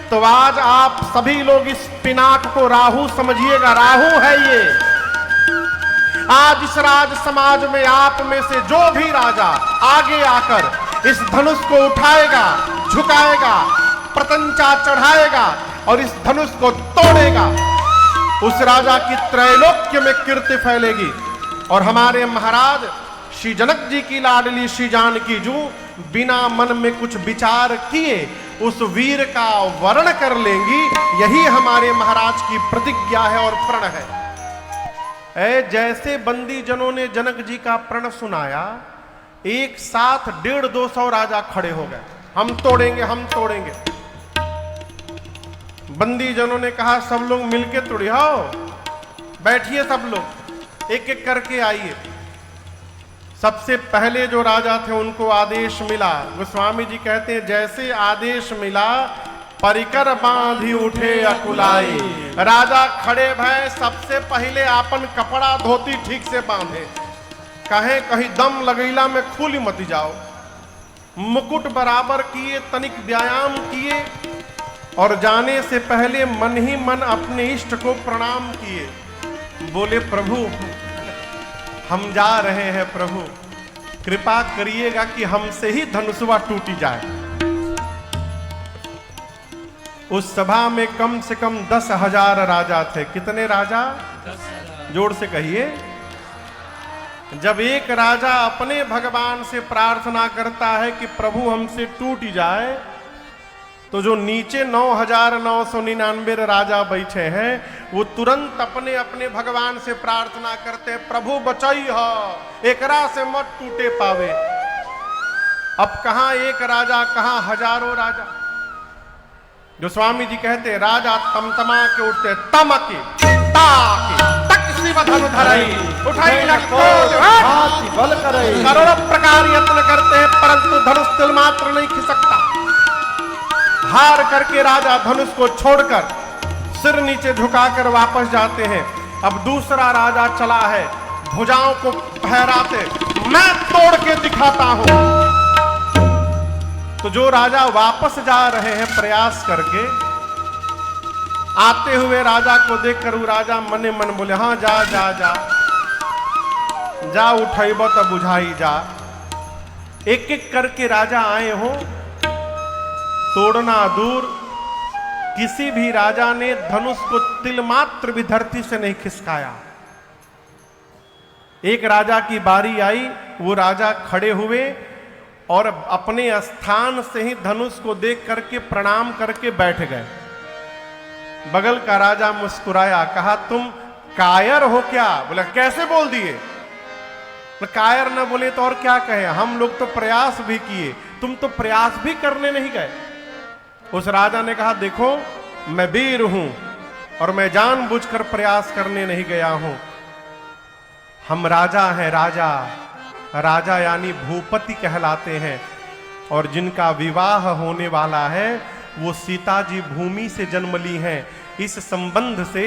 तो आज आप सभी लोग इस पिनाक को राहु समझिएगा। राहु है ये। आज इस राज समाज में आप में से जो भी राजा आगे आकर इस धनुष को उठाएगा, झुकाएगा, प्रतंचा चढ़ाएगा और इस धनुष को तोड़ेगा, उस राजा की त्रैलोक्य में कीर्ति फैलेगी। और हमारे महाराज श्री जनक जी की लाडली श्री जानकी जू बिना मन में कुछ विचार किए उस वीर का वर्ण कर लेंगी। यही हमारे महाराज की प्रतिज्ञा है और प्रण है। जैसे बंदी जनों ने जनक जी का प्रण सुनाया, एक साथ 150-200 राजा खड़े हो गए। हम तोड़ेंगे, हम तोड़ेंगे। बंदी जनों ने कहा, सब लोग मिलके तोड़ियाओ, बैठिए सब लोग, एक एक करके आइए। सबसे पहले जो राजा थे उनको आदेश मिला। गोस्वामी जी कहते हैं, जैसे आदेश मिला परिकर बांधी उठे अकुलाई। राजा खड़े भय, सबसे पहले आपन कपड़ा धोती ठीक से बांधे, कहें कहीं दम लगैला में खूली मत जाओ। मुकुट बराबर किए, तनिक व्यायाम किए और जाने से पहले मन ही मन अपने इष्ट को प्रणाम किए। बोले, प्रभु हम जा रहे हैं, प्रभु कृपा करिएगा कि हमसे ही धनुषवा टूटी जाए। उस सभा में कम से कम 10,000 राजा थे। कितने राजा? 10,000। जोर से कहिए। जब एक राजा अपने भगवान से प्रार्थना करता है कि प्रभु हमसे टूट जाए, तो जो नीचे 9,999 राजा बैठे हैं वो तुरंत अपने अपने भगवान से प्रार्थना करते हैं, प्रभु बचाई हो, एकरा से मत टूटे पावे। अब कहां एक राजा, कहां हजारों राजा। जो स्वामी जी कहते राजा तमतमा के उठते, तमके ताके तक शिव धनु धरई उठाई न कोट हाथी बल करई। करोड़ों प्रकार यत्न करते हैं परंतु धनुष तिल मात्र नहीं खिसकता। हार करके राजा धनुष को छोड़कर सिर नीचे झुकाकर वापस जाते हैं। अब दूसरा राजा चला है, भुजाओं को फहराते, मैं तोड़ के दिखाता हूं। तो जो राजा वापस जा रहे हैं प्रयास करके, आते हुए राजा को देखकर वो राजा मने मन बोले, हाँ जा जा जा जा, उठैब तो बुझाई जा। एक एक करके राजा आए हो, तोड़ना दूर, किसी भी राजा ने धनुष को तिल मात्र भी धरती से नहीं खिसकाया। एक राजा की बारी आई, वो राजा खड़े हुए और अपने स्थान से ही धनुष को देख करके प्रणाम करके बैठ गए। बगल का राजा मुस्कुराया, कहा तुम कायर हो क्या? बोला कैसे बोल दिए? कायर न बोले तो और क्या कहे, हम लोग तो प्रयास भी किए, तुम तो प्रयास भी करने नहीं गए। उस राजा ने कहा देखो मैं वीर हूं और मैं जानबूझकर प्रयास करने नहीं गया हूं। हम राजा हैं, राजा राजा यानी भूपति कहलाते हैं, और जिनका विवाह होने वाला है वो सीता जी भूमि से जन्म ली हैं। इस संबंध से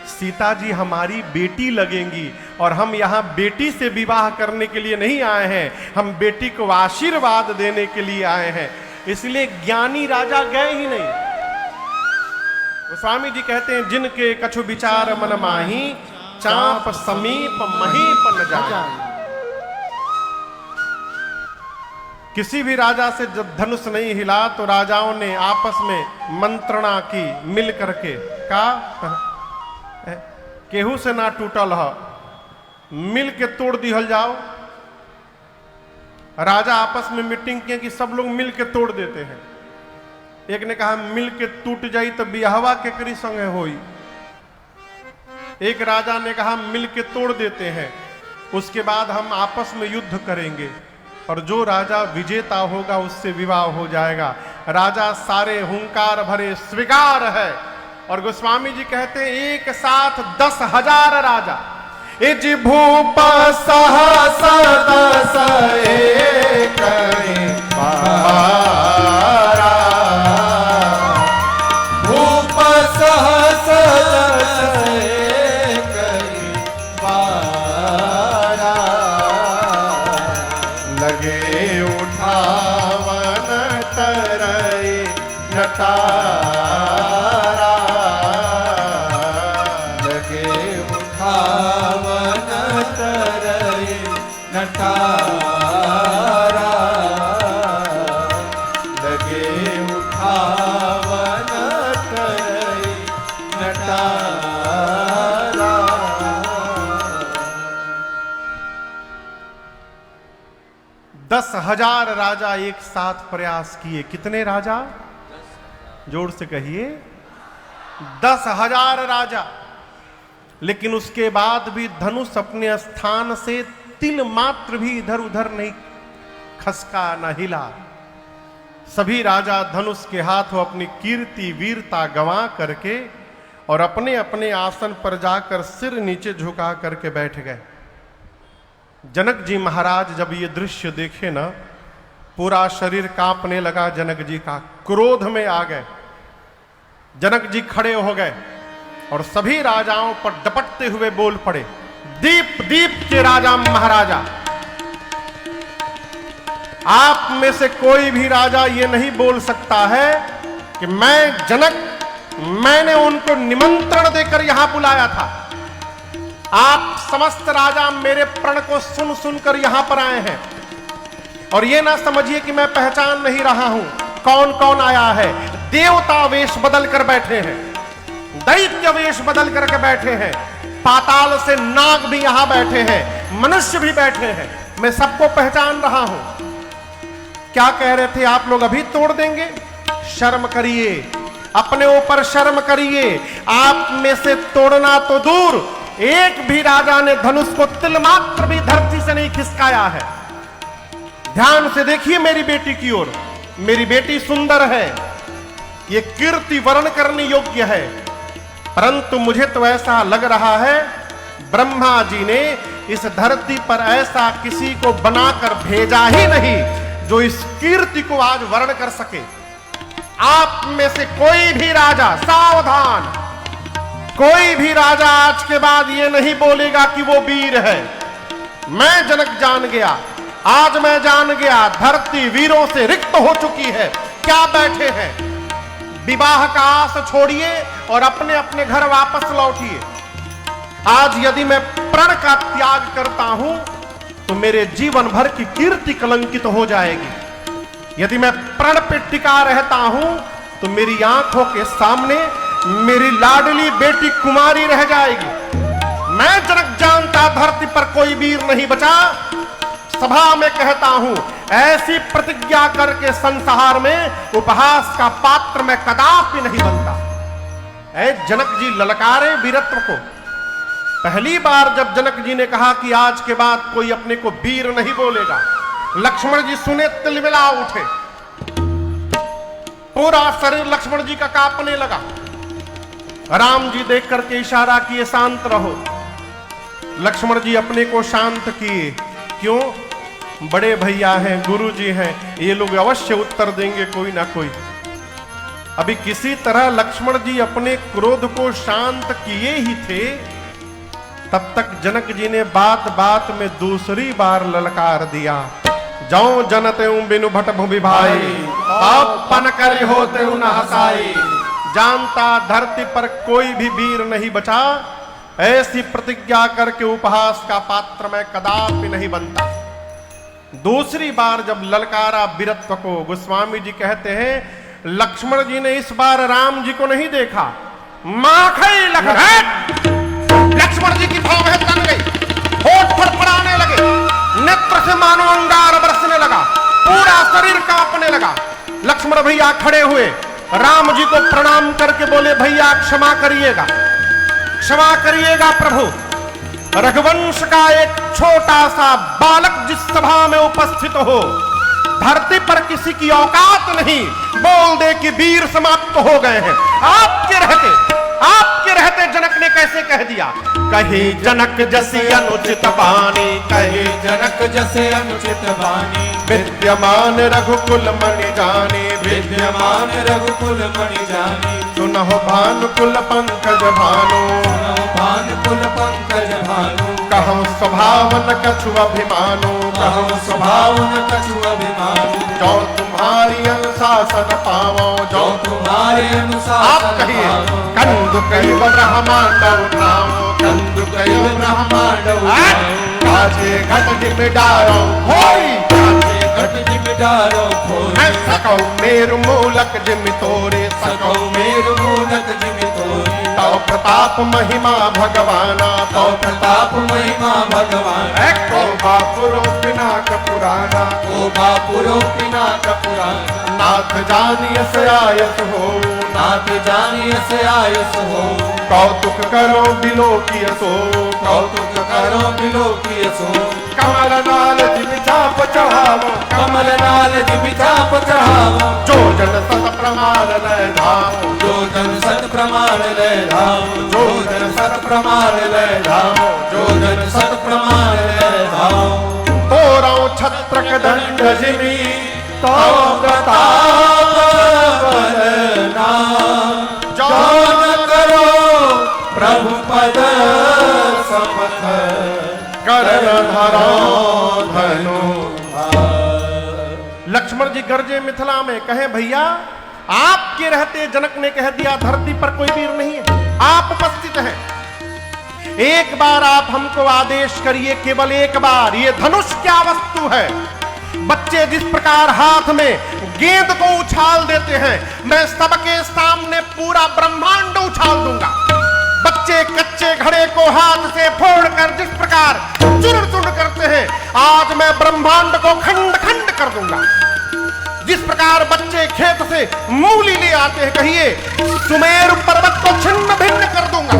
सीता जी हमारी बेटी लगेंगी, और हम यहाँ बेटी से विवाह करने के लिए नहीं आए हैं, हम बेटी को आशीर्वाद देने के लिए आए हैं। इसलिए ज्ञानी राजा गए ही नहीं। तो स्वामी जी कहते हैं जिनके कछु विचार मन माही, चाप समीप महीप न जाए। किसी भी राजा से जब धनुष नहीं हिला तो राजाओं ने आपस में मंत्रणा की मिल करके, का केहू से ना टूटल ह, मिल के तोड़ दिहल जाओ। राजा आपस में मीटिंग किए कि सब लोग मिल के तोड़ देते हैं। एक ने कहा मिल के टूट जाई तो बियाहवा के करी संगे होई। एक राजा ने कहा मिल के तोड़ देते हैं, उसके बाद हम आपस में युद्ध करेंगे और जो राजा विजेता होगा उससे विवाह हो जाएगा। राजा सारे हुंकार भरे स्वीकार है। और गोस्वामी जी कहते हैं एक साथ 10,000 राजा, इज भूप सहस दस एक बारा, भूप सहस दस एक बारा, लगे उठावन तरई नटारा, लगे उठावन तरई नटारा, लगे उठावन तरई नटारा। 10,000 राजा एक साथ प्रयास किए। कितने राजा? जोर से कहिए, 10,000 राजा। लेकिन उसके बाद भी धनुष अपने स्थान से तिल मात्र भी इधर उधर नहीं खसका, न हिला। सभी राजा धनुष के हाथों अपनी कीर्ति वीरता गंवा करके और अपने अपने आसन पर जाकर सिर नीचे झुका करके बैठ गए। जनक जी महाराज जब ये दृश्य देखे ना, पूरा शरीर कांपने लगा। जनक जी का क्रोध में आ गए। जनक जी खड़े हो गए और सभी राजाओं पर डपटते हुए बोल पड़े, दीप दीप के राजा महाराजा, आप में से कोई भी राजा ये नहीं बोल सकता है कि मैं जनक, मैंने उनको निमंत्रण देकर यहां बुलाया था। आप समस्त राजा मेरे प्रण को सुन सुनकर यहां पर आए हैं, और ये ना समझिए कि मैं पहचान नहीं रहा हूं कौन कौन आया है। देवता वेश बदल कर बैठे हैं, दैत्य वेश बदल करके बैठे हैं, पाताल से नाग भी यहां बैठे हैं, मनुष्य भी बैठे हैं, मैं सबको पहचान रहा हूं। क्या कह रहे थे आप लोग? अभी तोड़ देंगे? शर्म करिए, अपने ऊपर शर्म करिए। आप में से तोड़ना तो दूर, एक भी राजा ने धनुष को तिल मात्र भी धरती से नहीं खिसकाया है। ध्यान से देखिए मेरी बेटी की ओर। मेरी बेटी सुंदर है, ये कीर्ति वर्ण करने योग्य है, परंतु मुझे तो ऐसा लग रहा है ब्रह्मा जी ने इस धरती पर ऐसा किसी को बनाकर भेजा ही नहीं जो इस कीर्ति को आज वर्ण कर सके। आप में से कोई भी राजा, सावधान, कोई भी राजा आज के बाद ये नहीं बोलेगा कि वो वीर है। मैं जनक जान गया, आज मैं जान गया, धरती वीरों से रिक्त हो चुकी है। क्या बैठे हैं? विवाह का आस छोड़िए और अपने अपने घर वापस लौटिए। आज यदि मैं प्रण का त्याग करता हूं तो मेरे जीवन भर की कीर्ति कलंकित हो जाएगी। यदि मैं प्रण पे टिका रहता हूं तो मेरी आंखों के सामने मेरी लाडली बेटी कुमारी रह जाएगी। मैं जनक जानता धरती पर कोई वीर नहीं बचा। सभा में कहता हूं, ऐसी प्रतिज्ञा करके संसार में उपहास का पात्र मैं कदापि नहीं बनता। ऐ जनक जी ललकारे वीरत्व को। पहली बार जब जनक जी ने कहा कि आज के बाद कोई अपने को वीर नहीं बोलेगा, लक्ष्मण जी सुने तिलमिला उठे। पूरा शरीर लक्ष्मण जी का कांपने लगा। राम जी देख करके इशारा किए, शांत रहो। लक्ष्मण जी अपने को शांत किए। क्यों? बड़े भैया हैं, गुरु जी हैं, ये लोग अवश्य उत्तर देंगे कोई ना कोई। अभी किसी तरह लक्ष्मण जी अपने क्रोध को शांत किए ही थे, तब तक जनक जी ने बात बात में दूसरी बार ललकार दिया। जाओ जनते बिनु भट भूमि भाई, पन कर होते न हसाई। जानता धरती पर कोई भी वीर नहीं बचा। ऐसी प्रतिज्ञा करके उपहास का पात्र मैं कदापि नहीं बनता। दूसरी बार जब ललकारा वीरत्व को, गोस्वामी जी कहते हैं लक्ष्मण जी ने इस बार राम जी को नहीं देखा। माखई लक्ष्मण जी की भौहें तन गई, होठ फड़फड़ाने लगे, नेत्र से मानो अंगार बरसने लगा, पूरा शरीर कांपने लगा। लक्ष्मण भैया खड़े हुए, राम जी को प्रणाम करके बोले, भैया क्षमा करिएगा, क्षमा करिएगा प्रभु। रघुवंश का एक छोटा सा बालक जिस सभा में उपस्थित हो, धरती पर किसी की औकात नहीं बोल दे कि वीर समाप्त हो गए हैं। आपके रहते जनक ने कैसे कह दिया? कहे जनक जैसे अनुचित बानी, कहे जनक जैसे अनुचित बानी। विद्यमान रघुकुल मणि जाने, विद्यमान रघुकुल मणि जानी। सुनहो भानुकुल पंकज भानु, सुनहो भानुकुल पंकज भानु। कहो स्वभावन कछु अभिमानो, कहो स्वभावन कछु अभिमानो। जो तुम्हारी अनुशासन पावो, जो तुम्हारे अनुसार आप कहिए, कंदु कैव ब्रह्मांड उठाओ, कंदु कैव ब्रह्मांड उठाओ। काजे घट जिमिडारो होई, काजे घट जिमिडारो होई। सकौ मेरु मूलक जिमि तोरे, सकौ मेरु मूलक जिमि तोरे। तौ प्रताप महिमा भगवाना, तौ प्रताप महिमा भगवान। को बापुरो पिनाक पुराना, को बापुरो पिनाक पुराना। नाथ जानियस आयस हो, नाथ जानियस आयस हो। कौतुक करो बिलोकियसो, कौतुक करो बिलोकियसो। कमल नाल जिमि चाप चढ़ावो, कमल नाल जिमि चाप चढ़ावो। जो जन सत प्रमाण लय धामो, जो जन सत प्रमाण लय धामो। जो जन सत प्रमाण लय धामो। जो जन सत प्रमाण लय धामो। तोरौ छत्रक दंड जिमि, तो प्रताप बलना। जो न करो प्रभु पद समथ, करण धरो धनु। लक्ष्मण जी गरजे मिथिला में, कहे भैया आपके रहते जनक ने कह दिया धरती पर कोई वीर नहीं है, आप उपस्थित हैं। एक बार आप हमको आदेश करिए, केवल एक बार। ये धनुष क्या वस्तु है? बच्चे जिस प्रकार हाथ में गेंद को उछाल देते हैं, मैं सबके सामने पूरा ब्रह्मांड उछाल दूंगा। बच्चे कच्चे घड़े को हाथ से फोड़कर जिस प्रकार चूर्ण चूर्ण करते हैं, आज मैं ब्रह्मांड को खंड खंड कर दूंगा। जिस प्रकार बच्चे खेत से मूली ले आते हैं, कहिए सुमेर पर्वत को छिन्न भिन्न कर दूंगा।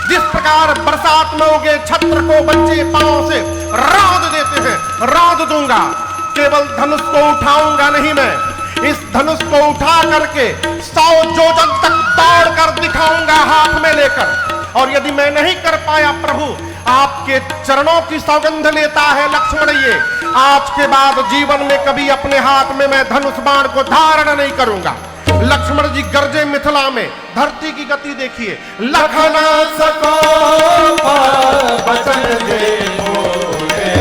जिस प्रकार बरसात में उगे छत्र को बच्चे पांव से रौंद देते हैं, रौंद दूंगा। केवल धनुष को उठाऊंगा नहीं, मैं इस धनुष को उठा करके 100 योजन तक दौड़ कर दिखाऊंगा हाथ में लेकर। और यदि मैं नहीं कर पाया प्रभु, आपके चरणों की सौगंध लेता है लक्ष्मण, ये आज के बाद जीवन में कभी अपने हाथ में मैं धनुष बाण को धारण नहीं करूंगा। लक्ष्मण जी गरजे मिथिला में, धरती की गति देखिए। लखन सको बचन दे बोले,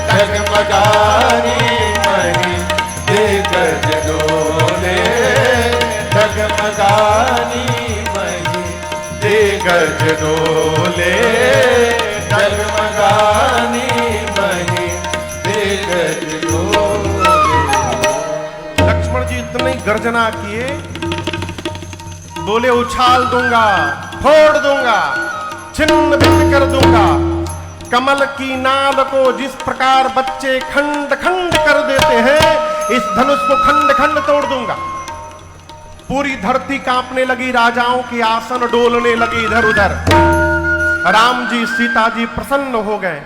डगमगानी मही दे गज डोले, डगमगानी मही दे गज डोले, डगमगानी मही दे गज डोले। लक्ष्मण जी इतनी गर्जना किए, बोले उछाल दूंगा, फोड़ दूंगा, छिन्न भिन्न कर दूंगा। कमल की नाल को जिस प्रकार बच्चे खंड खंड कर देते हैं, इस धनुष को खंड खंड तोड़ दूंगा। पूरी धरती कांपने लगी, राजाओं के आसन डोलने लगे इधर उधर। राम जी सीता जी प्रसन्न हो गए,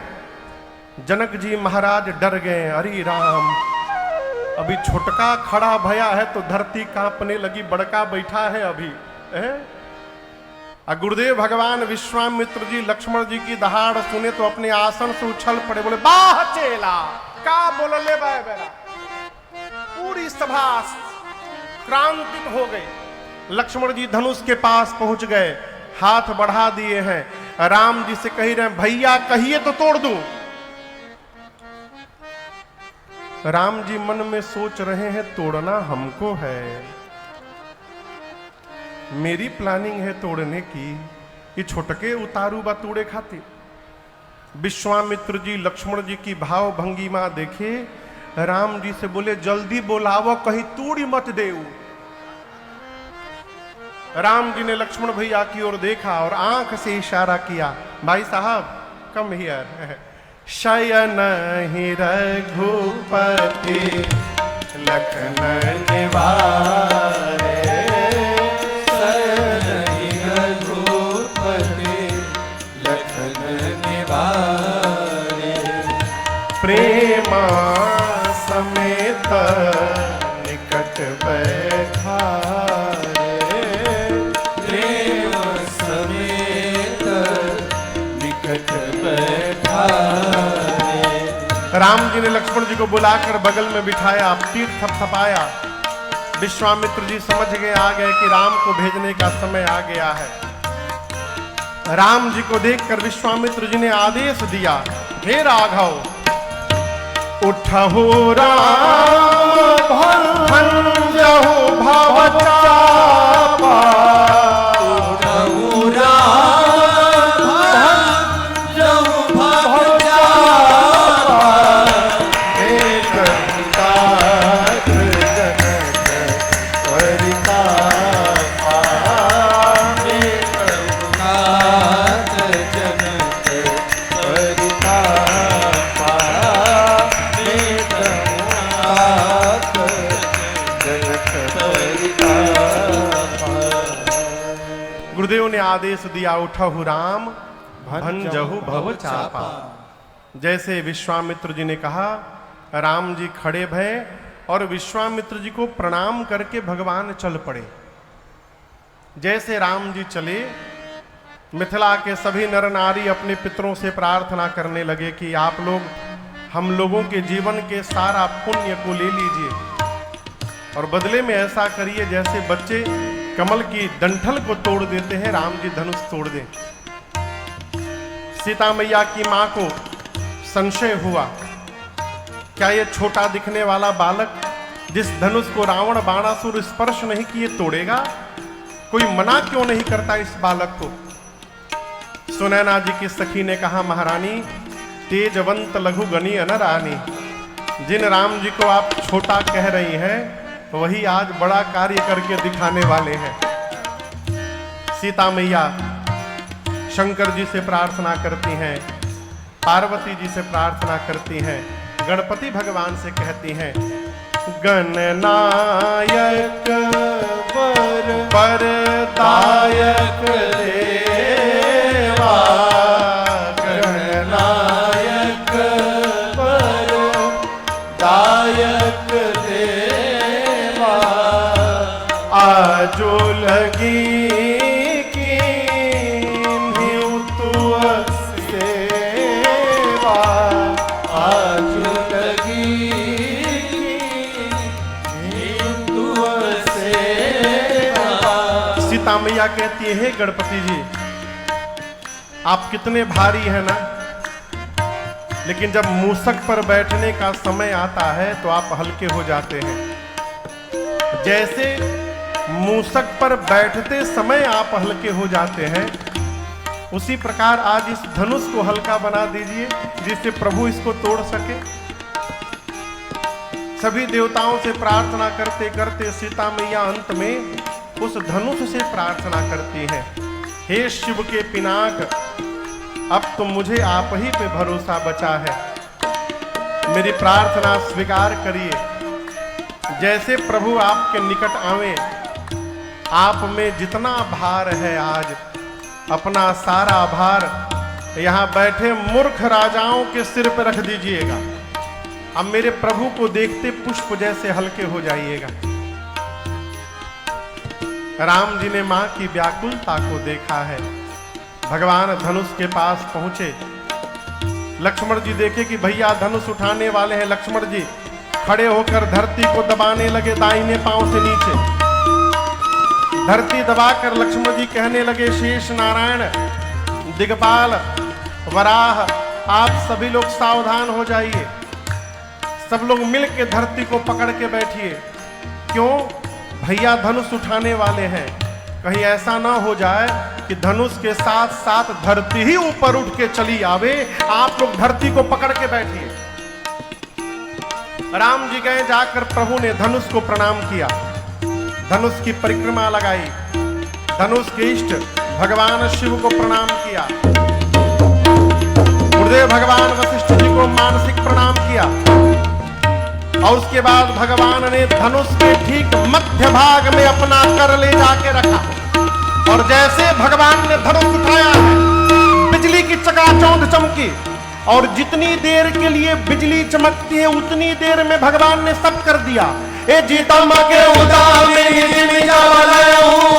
जनक जी महाराज डर गए। अरे राम, अभी छोटका खड़ा भया है तो धरती कांपने लगी, बड़का बैठा है अभी है? गुरुदेव भगवान विश्वामित्र जी लक्ष्मण जी की दहाड़ सुने तो अपने आसन से उछल पड़े, बोले बाह चेला का बोलले बाय बेरा। पूरी सभा क्रांतित हो गई। लक्ष्मण जी धनुष के पास पहुंच गए, हाथ बढ़ा दिए हैं, राम जी से कह रहे हैं भैया कहिए तो तोड़ दूं। राम जी मन में सोच रहे हैं तोड़ना हमको है, मेरी प्लानिंग है तोड़ने की, ये छोटके उतारू बतूड़े खाते। विश्वामित्र जी लक्ष्मण जी की भाव भंगिमा देखे, राम जी से बोले जल्दी बोलावो कहीं तूड़ी मत देऊ। राम जी ने लक्ष्मण भैया की ओर देखा और आंख से इशारा किया, भाई साहब कम हियर। शयन ही रघुपति लखन निवारे, शयन ही रघुपति लखन निवारे, प्रेमा समेत निकट बैठारे, प्रेम समेत निकट बैठारे। राम जी ने लक्ष्मण जी को बुलाकर बगल में बिठाया, पीठ थपथपाया। विश्वामित्र जी समझ गए, आ गए कि राम को भेजने का समय आ गया है। राम जी को देखकर विश्वामित्र जी ने आदेश दिया, हे राघव उठहु राम भंजहु भव चापा, उठहु राम भंजहु भव चापा, एक तात जनक परितापा, एक तात जनक परितापा, एक तात जनक परितापा। गुरुदेव ने आदेश दिया, उठहु राम भंजहु भव चापा। जैसे विश्वामित्र जी ने कहा, राम जी खड़े भये और विश्वामित्र जी को प्रणाम करके भगवान चल पड़े। जैसे राम जी चले, मिथिला के सभी नर नारी अपने पितरों से प्रार्थना करने लगे कि आप लोग हम लोगों के जीवन के सारा पुण्य को ले लीजिए और बदले में ऐसा करिए जैसे बच्चे कमल की डंठल को तोड़ देते हैं, राम जी धनुष तोड़ दें। सीता मैया की मां को संशय हुआ, क्या ये छोटा दिखने वाला बालक जिस धनुष को रावण बाणासुर स्पर्श नहीं किए तोड़ेगा? कोई मना क्यों नहीं करता इस बालक को? सुनैना जी की सखी ने कहा, महारानी तेजवंत लघु गनी अनरानी, जिन राम जी को आप छोटा कह रही हैं वही आज बड़ा कार्य करके दिखाने वाले हैं। सीता मैया शंकर जी से प्रार्थना करती हैं, पार्वती जी से प्रार्थना करती हैं, गणपति भगवान से कहती हैं, गणनायक वरदायक देवा, गणनायक वरदायक देवा, आजो लगी मैया कहती है, गणपति जी आप कितने भारी हैं ना, लेकिन जब मूसक पर बैठने का समय आता है तो आप हल्के हो जाते हैं। जैसे मूसक पर बैठते समय आप हल्के हो जाते हैं, उसी प्रकार आज इस धनुष को हल्का बना दीजिए जिससे प्रभु इसको तोड़ सके। सभी देवताओं से प्रार्थना करते करते सीता मैया अंत में उस धनुष से प्रार्थना करती है, हे शिव के पिनाक, अब तो मुझे आप ही पे भरोसा बचा है, मेरी प्रार्थना स्वीकार करिए। जैसे प्रभु आपके निकट आवे, आप में जितना भार है आज अपना सारा भार यहाँ बैठे मूर्ख राजाओं के सिर पर रख दीजिएगा। अब मेरे प्रभु को देखते पुष्प जैसे हल्के हो जाइएगा। राम जी ने मां की व्याकुलता को देखा है, भगवान धनुष के पास पहुंचे। लक्ष्मण जी देखे कि भैया धनुष उठाने वाले हैं। लक्ष्मण जी खड़े होकर धरती को दबाने लगे दाहिने पांव से नीचे। धरती दबाकर लक्ष्मण जी कहने लगे, शेष नारायण, दिगपाल, वराह, आप सभी लोग सावधान हो जाइए, सब लोग मिलकर धरती को पकड़ के बैठिए। क्यों? भैया धनुष उठाने वाले हैं, कहीं ऐसा ना हो जाए कि धनुष के साथ साथ धरती ही ऊपर उठ के चली आवे। आप लोग धरती को पकड़ के बैठिए। राम जी गए, जाकर प्रभु ने धनुष को प्रणाम किया, धनुष की परिक्रमा लगाई, धनुष के इष्ट भगवान शिव को प्रणाम किया, गुरुदेव भगवान वशिष्ठ जी को मानसिक प्रणाम किया, और उसके बाद भगवान ने धनुष के ठीक मध्य भाग में अपना कर ले जाके रखा। और जैसे भगवान ने धनुष उठाया है, बिजली की चकाचौंध चमकी, और जितनी देर के लिए बिजली चमकती है उतनी देर में भगवान ने सब कर दिया। ए जीतम के उदामी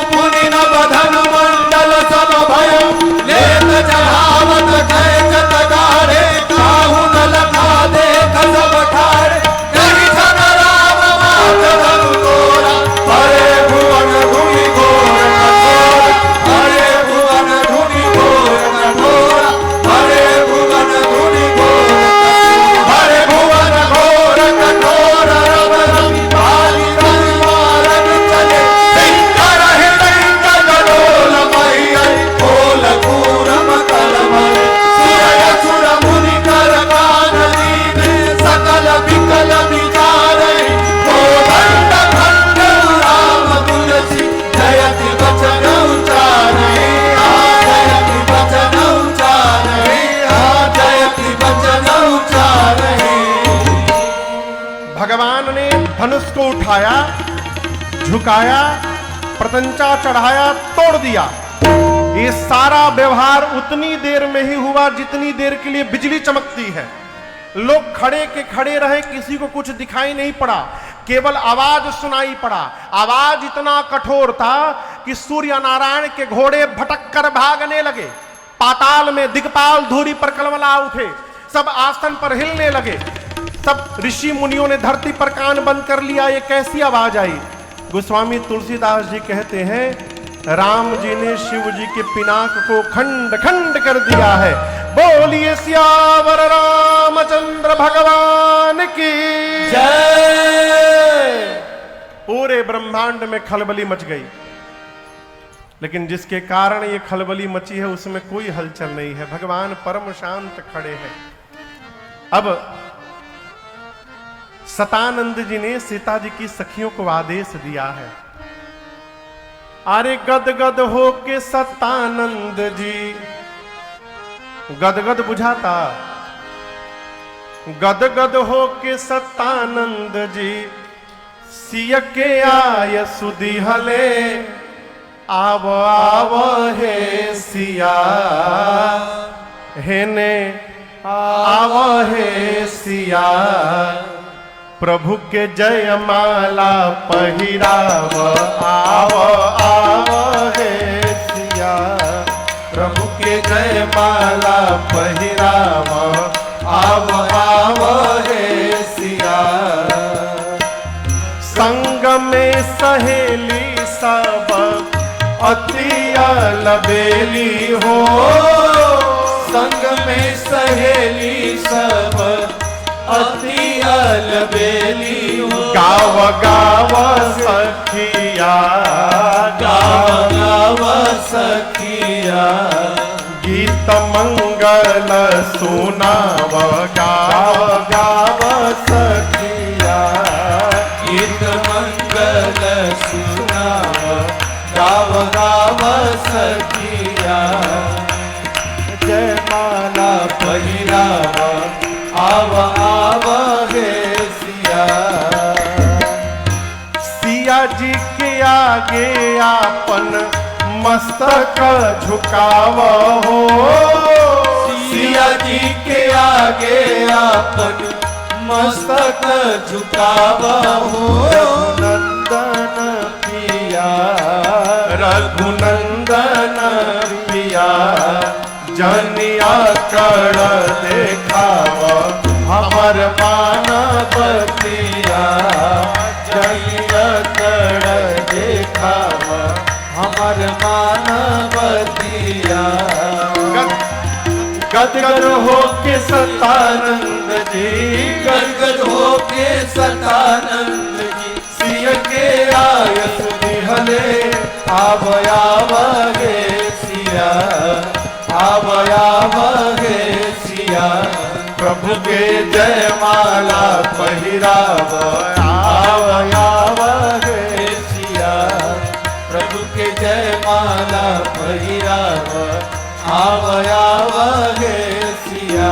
पुनि न बधन मंडल सब भयं, लेत चढ़ावत जय जतगारे, काहू न लखा देख सब ठाड़े, नहीं सन राम मात धनु तोरा, हरे भुवन धुनि घोर कठोर, हरे भुवन धुनि घोर कठोर, हरे भुवन धुनि घोर, हरे भुवन घोर कठोर, रव रवि भारी रवि मारन चले, सिंकर हिरण्य जलोल मह्य, खोल कूरम कलमल, सुर असुर मुनि कर कान दीने, सकल विकल विचारे, कोदंड खंड राम तुलसी, जयति वचन उचारे, जयति वचन उचारे, जयति वचन उचारे। भगवान ने धनुष को उठाया, झुकाया, प्रतंचा चढ़ाया, तोड़ दिया। ये सारा व्यवहार उतनी देर में ही हुआ जितनी देर के लिए बिजली चमकती है। लोग खड़े के खड़े रहे, किसी को कुछ दिखाई नहीं पड़ा, केवल आवाज सुनाई पड़ा। आवाज इतना कठोर था कि सूर्य नारायण के घोड़े भटक कर भागने लगे। पाताल में दिग्पाल धूरी पर कलमला उठे, सब आसन पर हिलने लगे, सब ऋषि मुनियों ने धरती पर कान बंद कर लिया। ये कैसी आवाज आई? गोस्वामी तुलसीदास जी कहते हैं, राम जी ने शिव जी के पिनाक को खंड खंड कर दिया है। बोलिए सियावर रामचंद्र भगवान की जय। पूरे ब्रह्मांड में खलबली मच गई, लेकिन जिसके कारण ये खलबली मची है उसमें कोई हलचल नहीं है। भगवान परम शांत खड़े हैं। अब सतानंद जी ने सीता जी की सखियों को आदेश दिया है। अरे गद गद हो के सतानंद जी गदगद बुझाता। गदगद हो के सतानंद जी सिय के आय सुदिहले, आव आव हे सिया हेने आव हे सिया, प्रभु के जय माला पहिराव, आव आव हे सिया, प्रभु के जय माला पहिराव, आव आव हे सिया। संग में सहेली सब अति अलबेली हो, संग में सहेली सब अति अलबेली हो, गाव गाव सखिया, गाव गाव सखिया, गीत मंगल सुनाव, गाव गाव सखिया, गीत मंगल सुनाव, गाव गाव सखिया, जय माला पहिराव, आव आव हे सिया। सिया जी के आगे आपन मस्तक झुकाव हो, सिया जी के आगे आपन मस्तक झुकाव हो, रघुनंदन पिया, रघुनंदन पिया, जनिया कर देखाव हमर मानवतिया, जनिया कर देखाव हमर मानवतिया। गदगद हो के सतानंद जी, गदगद हो के सतानंद जी, सिय के आय सुदिहले, आव आव हे सिया, आव आव हे सिया, प्रभु के जय माला पहिराव, आव आव हे सिया, प्रभु के जय माला पहिराव, आव आव हे सिया।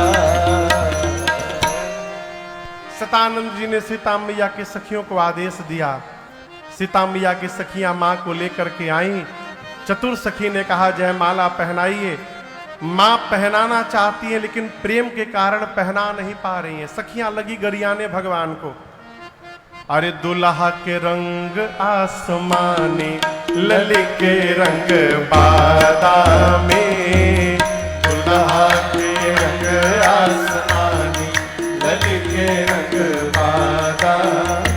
सतानंद जी ने सीता मैया के सखियों को आदेश दिया। सीता मैया की सखियां मां को लेकर के आई। चतुर सखी ने कहा जयमाला पहनाइए। मां पहनाना चाहती है लेकिन प्रेम के कारण पहना नहीं पा रही हैं। सखियां लगी गरियाने भगवान को। अरे दुल्हा के रंग आसमानी, लली के रंग बादामी, दुल्हा के रंग आसमानी, लली के रंग बादामी।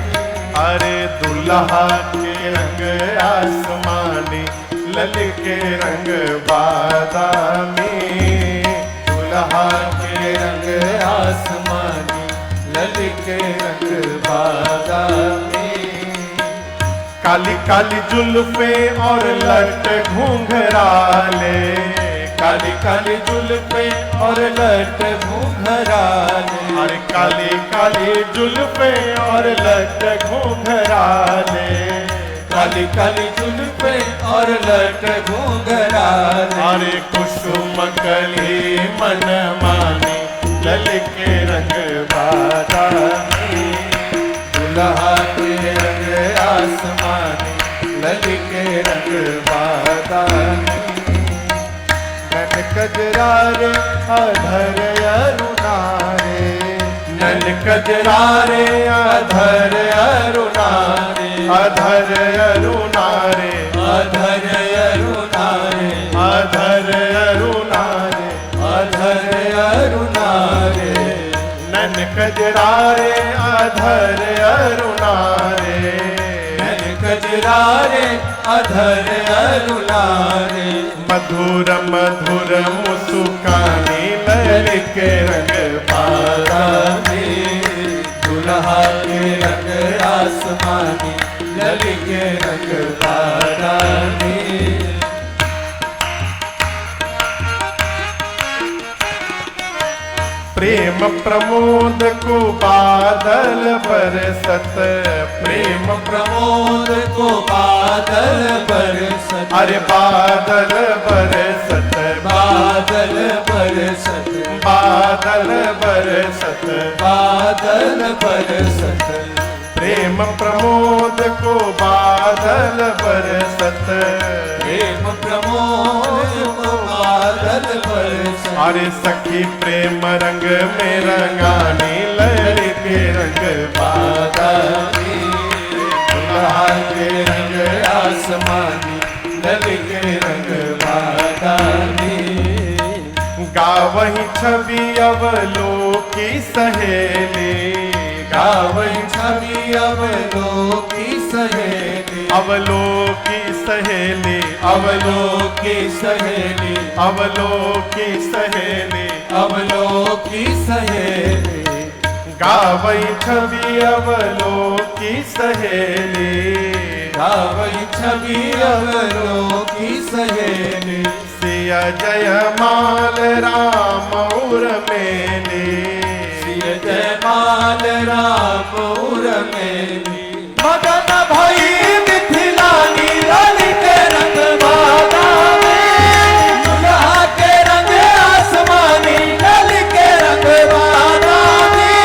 अरे दुल्हा के रंग आसमानी, लली के रंग बादामी, दुल्हा के रंग आसमानी, लली के रंग बादामी। काली काली जुल्फे और लट घूंघराले, काली काली जुल्फे और लट घूंघराले। अरे काली काली जुल्फे और लट घूंघराले, काली काली जुल्फे और लट घूंघराले। अरे कुसुम कली मन मानी, लली के रंग बादामी, दुल्हा के रंग आसमानी, लली के रंग बादामी। नन कजरारे अधर अरुणारे, नन कजरारे अधर अरुणारे, अधर अरुणारे, अधर अरुणारे, अधर अरुणारे, अधर अरुणारे। नन कजरारे अधर अरुणारे, नन कजरारे अधर अरुणारे। मधुर मधुर मुस्कानी, लली के रंग बादामी, दुल्हा के रंग आसमानी, लली के रंग बादामी। प्रेम प्रमोद को बादल बरसत, प्रेम प्रमोद को बादल बादल बरसत अरे बादल बरसत बादल बरसत बादल बरसत बादल बरसत प्रेम प्रमोद को बादल बरसत प्रेम प्रमोद को बादल बरसत अरे सखी प्रेम रंग में रंगानी लहरी के रंग बादल दुल्हा के रंग आसमानी लल के रंग बादली गावही छवि अवलोकी सहेली गावई छवि अवलोकी सहेली अवलोकी सहेली अवलोकी सहेली अवलोकी सहेली अवलोकी सहेली गावई छवि अवलोकी सहेली गावई छवि अवलोकी सहेली सिया जय माल राम उर मेली सिय जयमाल राम उर्मेली मदन भई मिथिलानी लाल के रंग बादा में दुल्हा के रंग आसमानी लाल के रंग बादा में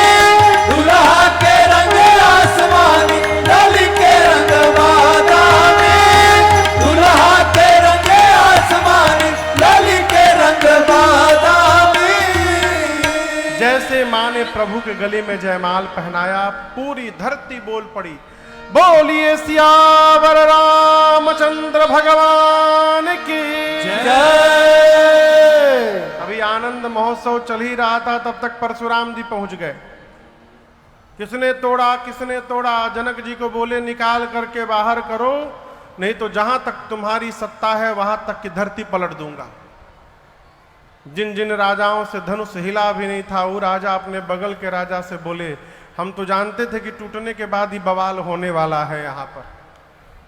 दुल्हा के रंग आसमानी लाल के रंग बादा में दुल्हा के रंग आसमानी लाल के रंग बादा में जैसे माँ ने प्रभु के गले में जयमाल पहनाया पूरी धरती बोल पड़ी बोलिए सियावर रामचंद्र भगवान की जय। अभी आनंद महोत्सव चल ही रहा था तब तक परशुराम जी पहुंच गए। किसने तोड़ा जनक जी को बोले निकाल करके बाहर करो नहीं तो जहां तक तुम्हारी सत्ता है वहां तक की धरती पलट दूंगा। जिन जिन राजाओं से धनुष हिला भी नहीं था वो राजा अपने बगल के राजा से बोले हम तो जानते थे कि टूटने के बाद ही बवाल होने वाला है यहाँ पर,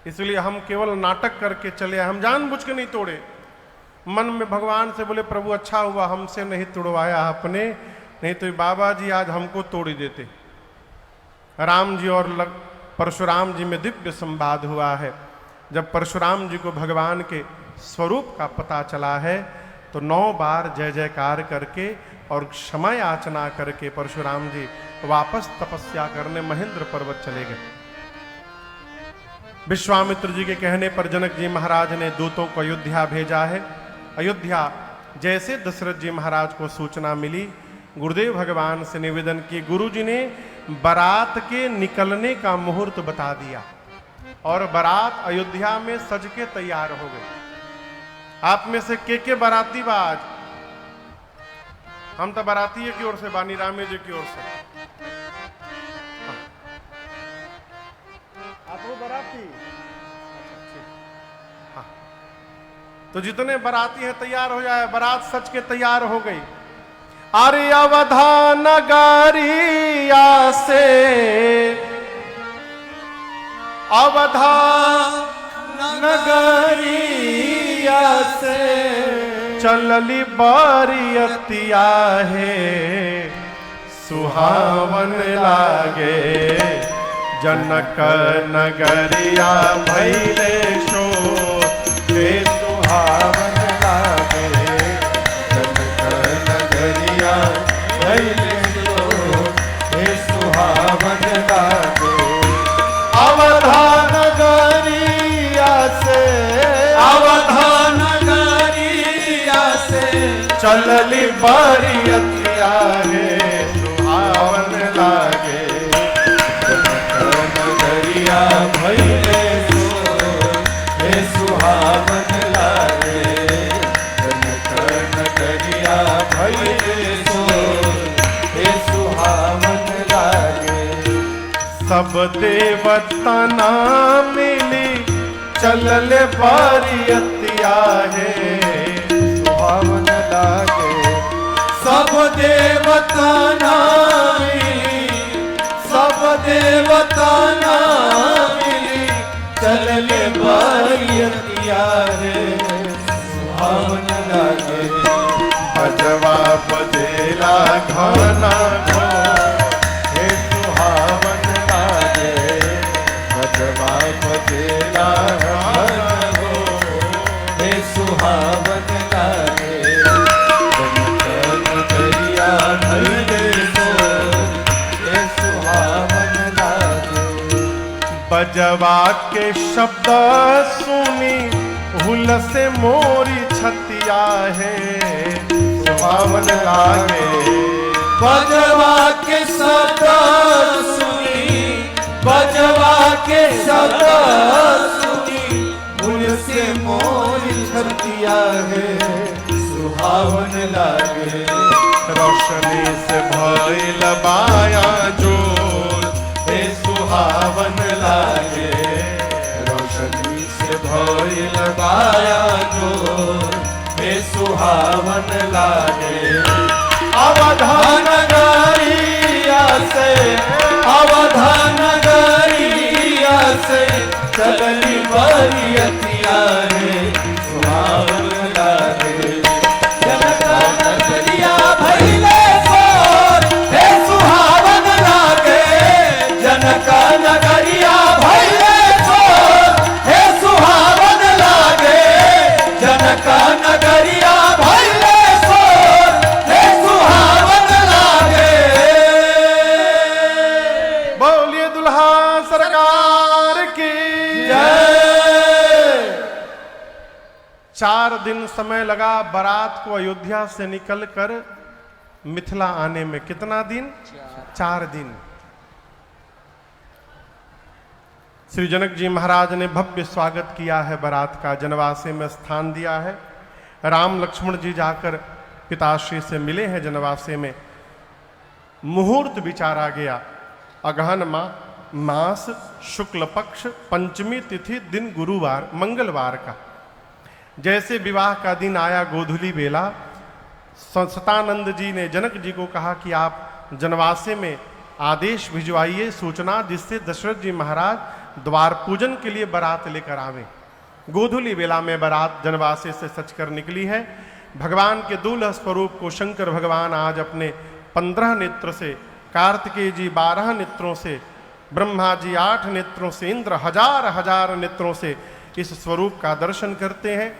इसलिए हम केवल नाटक करके चले आए, हम जानबूझ के नहीं तोड़े। मन में भगवान से बोले प्रभु अच्छा हुआ हमसे नहीं तोड़वाया आपने, नहीं तो बाबा जी आज हमको तोड़ ही देते। राम जी और परशुराम जी में दिव्य संवाद हुआ है। जब परशुराम जी को भगवान के स्वरूप का पता चला है तो 9 बार जय जयकार करके और क्षमा याचना करके परशुराम जी वापस तपस्या करने महेंद्र पर्वत चले गए। विश्वामित्र जी के कहने पर जनक जी महाराज ने दूतों को अयोध्या भेजा है। अयोध्या जैसे दशरथ जी महाराज को सूचना मिली, गुरुदेव भगवान से निवेदन की, गुरु जी ने बारात के निकलने का मुहूर्त बता दिया और बारात अयोध्या में सज के तैयार हो गई। आप में से के बाराती बाज? हम तो बाराती की ओर से बानी रामे जी की ओर से। हाँ। आप वो बाराती? हाँ। तो जितने बाराती है तैयार हो जाए, बारात सच के तैयार हो गई। अरे अवधा नगरिया से अवधा नगरिया से चलली बारियतिया है सुहावन लागे, जनक नगरिया भैले शो हे सुहावन लागे, जनक नगरिया भैले शो हे सुहावन लागे। अवधा नगरिया से अवधा नगरिया से चलली बारियतिया है सुहावन लागे, जनक नगरिया भैले सो हे सुहावन लागे, जनक नगरिया भैले सो हे सुहावन लागे। सब देवता ना मिली चलल बारियतिया है सुहावन लागे। सब देवता मिली, सब देवता मिली चलले बारियतिया रे सुहावन लागे। बजवा बजेला घना घो हे सुहावन लागे, बजवा बजेला बजवा के शब्द सुनी हुल से मोरी छतिया है सुहावन लागे। बजवा के शब्द सुनी, बजवा के शब्द सुनी, फूल से मोरी छतिया है सुहावन लागे। रोशनी से भइल बाया जोर हे सुहावन लागे, रोशनी से भइल बाया जोर हे सुहावन लागे। अवधान गरिया से, अवधान गरिया से चलनी बरियतिया है सुहावन लागे। जनका नगरिया भइले सोर हे सुहावन लागे, जनका नगरिया भइले सोर हे सुहावन लागे, जनका नगरिया भइले सरकार की जय। 4 दिन समय लगा बारात को अयोध्या से निकलकर मिथिला आने में। कितना दिन? 4 दिन। श्री जनक जी महाराज ने भव्य स्वागत किया है बारात का, जनवासे में स्थान दिया है। राम लक्ष्मण जी जाकर पिताश्री से मिले हैं जनवासे में। मुहूर्त विचारा गया, अगहन मास शुक्ल पक्ष पंचमी तिथि दिन गुरुवार मंगलवार का। जैसे विवाह का दिन आया गोधूली बेला, सतानंद जी ने जनक जी को कहा कि आप जनवासे में आदेश भिजवाइए सूचना, जिससे दशरथ जी महाराज द्वार पूजन के लिए बारात लेकर आवे। गोधूली बेला में बारात जनवासे से सचकर निकली है। भगवान के दूल्हा स्वरूप को शंकर भगवान आज अपने 15 नेत्र से, कार्तिकेय जी 12 नेत्रों से, ब्रह्मा जी 8 नेत्रों से, इंद्र हजार हजार नेत्रों से इस स्वरूप का दर्शन करते हैं।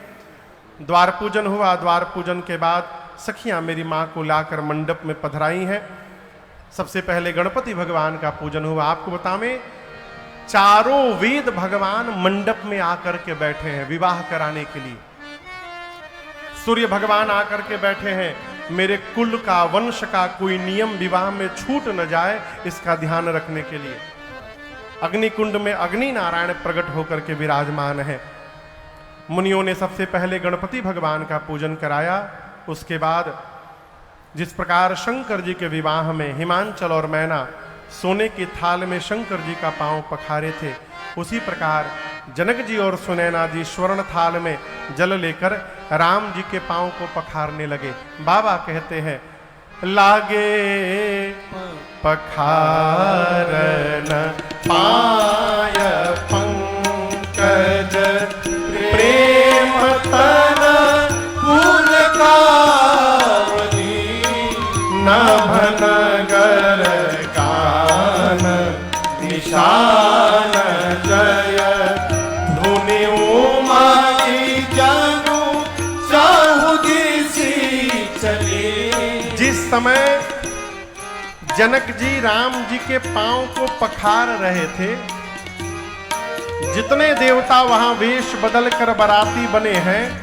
द्वार पूजन हुआ। द्वार पूजन के बाद सखियां मेरी मां को लाकर मंडप में पधराई हैं। सबसे पहले गणपति भगवान का पूजन हुआ। आपको बतावें, चारों वेद भगवान मंडप में आकर के बैठे हैं विवाह कराने के लिए। सूर्य भगवान आकर के बैठे हैं, मेरे कुल का, वंश का कोई नियम विवाह में छूट न जाए, इसका ध्यान रखने के लिए। अग्निकुंड में अग्नि नारायण प्रकट होकर के विराजमान है। मुनियों ने सबसे पहले गणपति भगवान का पूजन कराया। उसके बाद जिस प्रकार शंकर जी के विवाह में हिमांचल और मैना सोने की थाल में शंकर जी का पांव पखारे थे, उसी प्रकार जनक जी और सुनैना जी स्वर्ण थाल में जल लेकर राम जी के पांव को पखारने लगे। बाबा कहते हैं, लागे पखारन पाय पंकज प्रेम तन फूल कावली, नभ नगर कान निशान जय धुनि उमा की जानू चाहू दिसी चली। जिस समय जनक जी राम जी के पांव को पखार रहे थे, जितने देवता वहां वेश बदल कर बाराती बने हैं,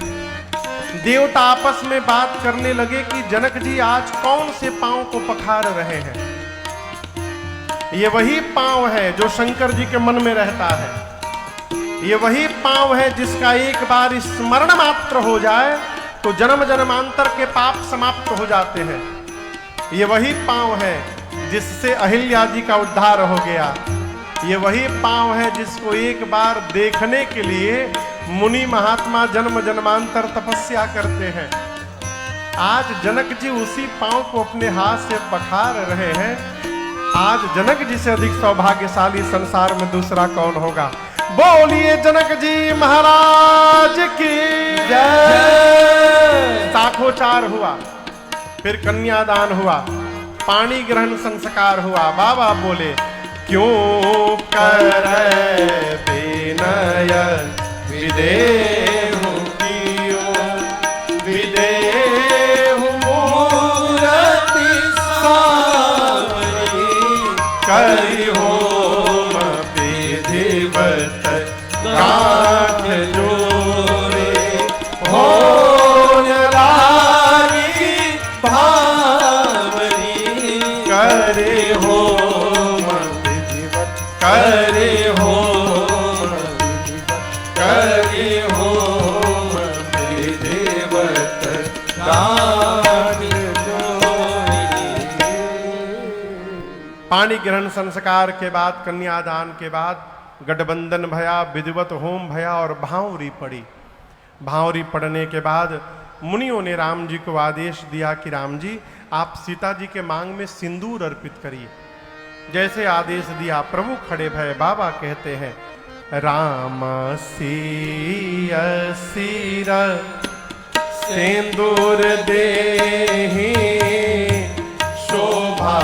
देवता आपस में बात करने लगे कि जनक जी आज कौन से पांव को पखार रहे हैं। ये वही पांव है जो शंकर जी के मन में रहता है। ये वही पांव है जिसका एक बार स्मरण मात्र हो जाए तो जन्म जन्मांतर के पाप समाप्त हो जाते हैं। ये वही पांव है जिससे अहिल्या जी का उद्धार हो गया। ये वही पांव है जिसको एक बार देखने के लिए मुनि महात्मा जन्म जन्मांतर तपस्या करते हैं। आज जनक जी उसी पांव को अपने हाथ से पखार रहे हैं। आज जनक जी से अधिक सौभाग्यशाली संसार में दूसरा कौन होगा? बोलिए जनक जी महाराज की जय। साखोचार हुआ, फिर कन्यादान हुआ, पानी ग्रहण संस्कार हुआ। बाबा बोले, क्यों करे विनय विदेहु कियो, विदेहु मूरति सावरी, करि होम विधि काठ जोरे हो लागी भावनी करे हो करे हो करे हो देवत दान पाणी ग्रहण संस्कार के बाद, कन्यादान के बाद गठबंधन भया, विधिवत होम भया और भांवरी पड़ी। भांवरी पड़ने के बाद मुनियों ने राम जी को आदेश दिया कि राम जी आप सीता जी के मांग में सिंदूर अर्पित करिए। जैसे आदेश दिया प्रभु खड़े भय बाबा कहते हैं राम सिय सिर सिंदूर देहि शोभा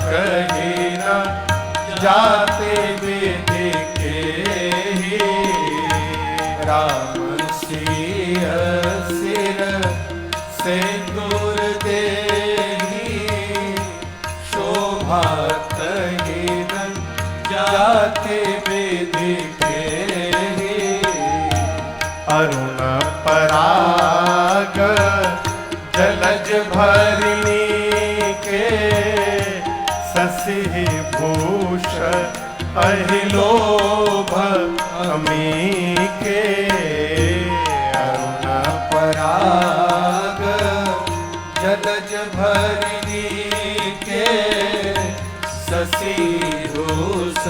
कही न जाते विधि के राम सिय सिर सिंदूर देहि शोभा कही न जाते विधि के अरुण पराग जलज भरनी के शशि भूष अहिलोभ अमी के अरुण पराग जलज भरनी के शशि भूष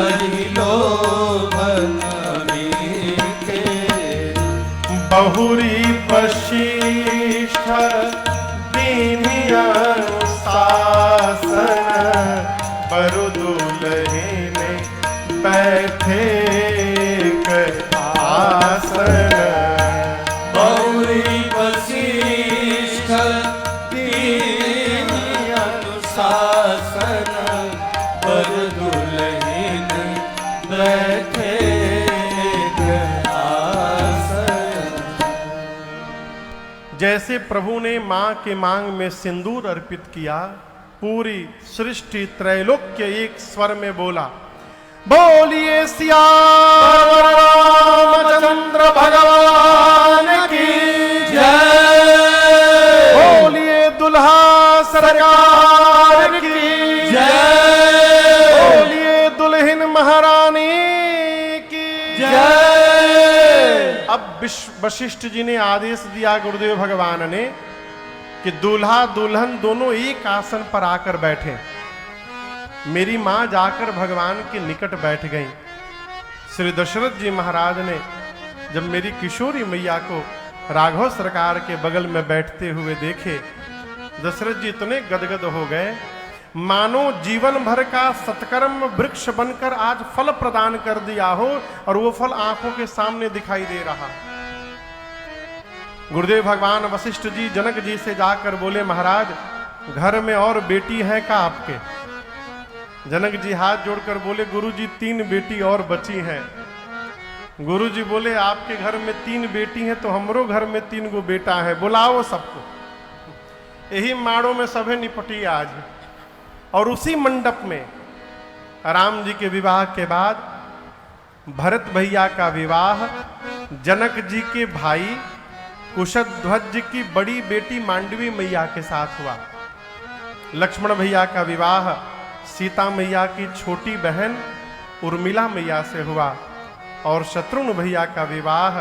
अहिलोभ अमी के बहुरी वशिष्ठ दीनि अनुशासन बरु दुलहिन बैठे आसन बहुरी वशिष्ठ दीनि अनुशासन बरु दुलहिन बैठे जैसे प्रभु ने मां के मांग में सिंदूर अर्पित किया, पूरी सृष्टि त्रैलोक्य एक स्वर में बोला बोलिए सियावर रामचंद्र भगवान की जय बोलिए दुल्हा सरकार की जय बोलिए दुल्हन महारानी की जय। अब वशिष्ठ जी ने आदेश दिया गुरुदेव भगवान ने कि दूल्हा दुल्हन दोनों एक आसन पर आकर बैठे। मेरी मां जाकर भगवान के निकट बैठ गई। श्री दशरथ जी महाराज ने जब मेरी किशोरी मैया को राघव सरकार के बगल में बैठते हुए देखे, दशरथ जी इतने गदगद हो गए मानो जीवन भर का सत्कर्म वृक्ष बनकर आज फल प्रदान कर दिया हो और वो फल आंखों के सामने दिखाई दे रहा। गुरुदेव भगवान वशिष्ठ जी जनक जी से जाकर बोले महाराज घर में और बेटी है का आपके? जनक जी हाथ जोड़कर बोले गुरु जी 3 बेटी और बची हैं। गुरु जी बोले आपके घर में 3 बेटी हैं तो हमरो घर में 3 गो बेटा है, बुलाओ सबको। यही माड़ों में सभे निपटी आज। और उसी मंडप में राम जी के विवाह के बाद भरत भैया का विवाह जनक जी के भाई कुशध्वज जी की बड़ी बेटी मांडवी मैया के साथ हुआ। लक्ष्मण भैया का विवाह सीता मैया की छोटी बहन उर्मिला मैया से हुआ और शत्रुघ्न भैया का विवाह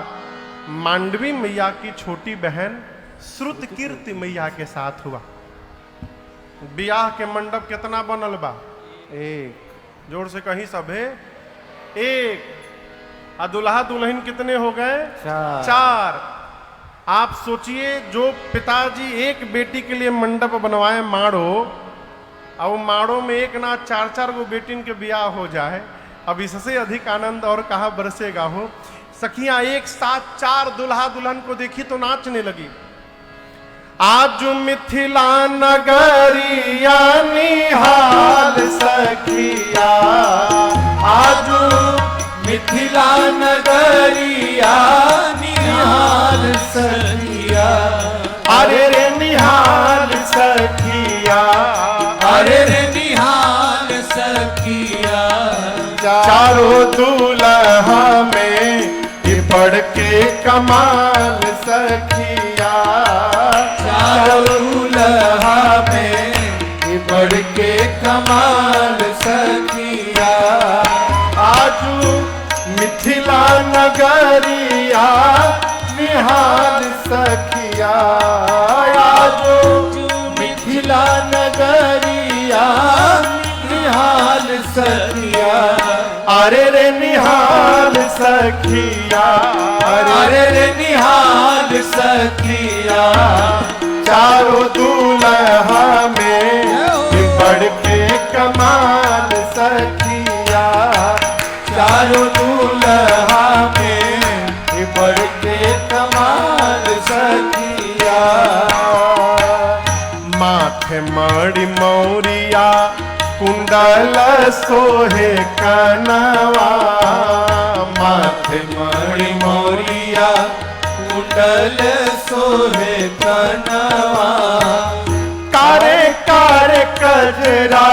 मांडवी मैया की छोटी बहन श्रुतकीर्ति मैया के साथ हुआ। ब्याह के मंडप कितना बनल बा? एक। जोर से कहीं सभे एक। आ दुल्हा दुल्हन कितने हो गए? 4। आप सोचिए जो पिताजी एक बेटी के लिए मंडप बनवाए माड़ो, अब माड़ो में एक ना 4-4 गो बेटिन के ब्याह हो जाए, अब इससे अधिक आनंद और कहाँ बरसेगा हो। सखियां एक साथ 4 दुल्हा दुल्हन को देखी तो नाचने लगी। आज मिथिला नगरिया निहाल सखिया, आज मिथिला नगरिया निहाल सखिया, अरे रे निहाल सखिया, अरे रे निहाल सखिया। सखिया चारों दूल्हा में बढ़ के कमाल सखिया, चारों दूल्हा में बढ़ के कमाल सखिया। आजू मिथिला नगरिया निहाल सखिया, आजू मिथिला नगरिया निहाल सखिया। अरे रे निहाल सखिया, अरे रे निहाल सखिया। चारों दूल्हा में बढ़ के कमाल सखिया, चारों दूल्हा में बढ़ के कमाल सखिया। माथे मणि मौरिया कुंडल सोहे कनवा, माथे मणि मौरिया कुंडल सोहे कनवा। कारे कारे कजरा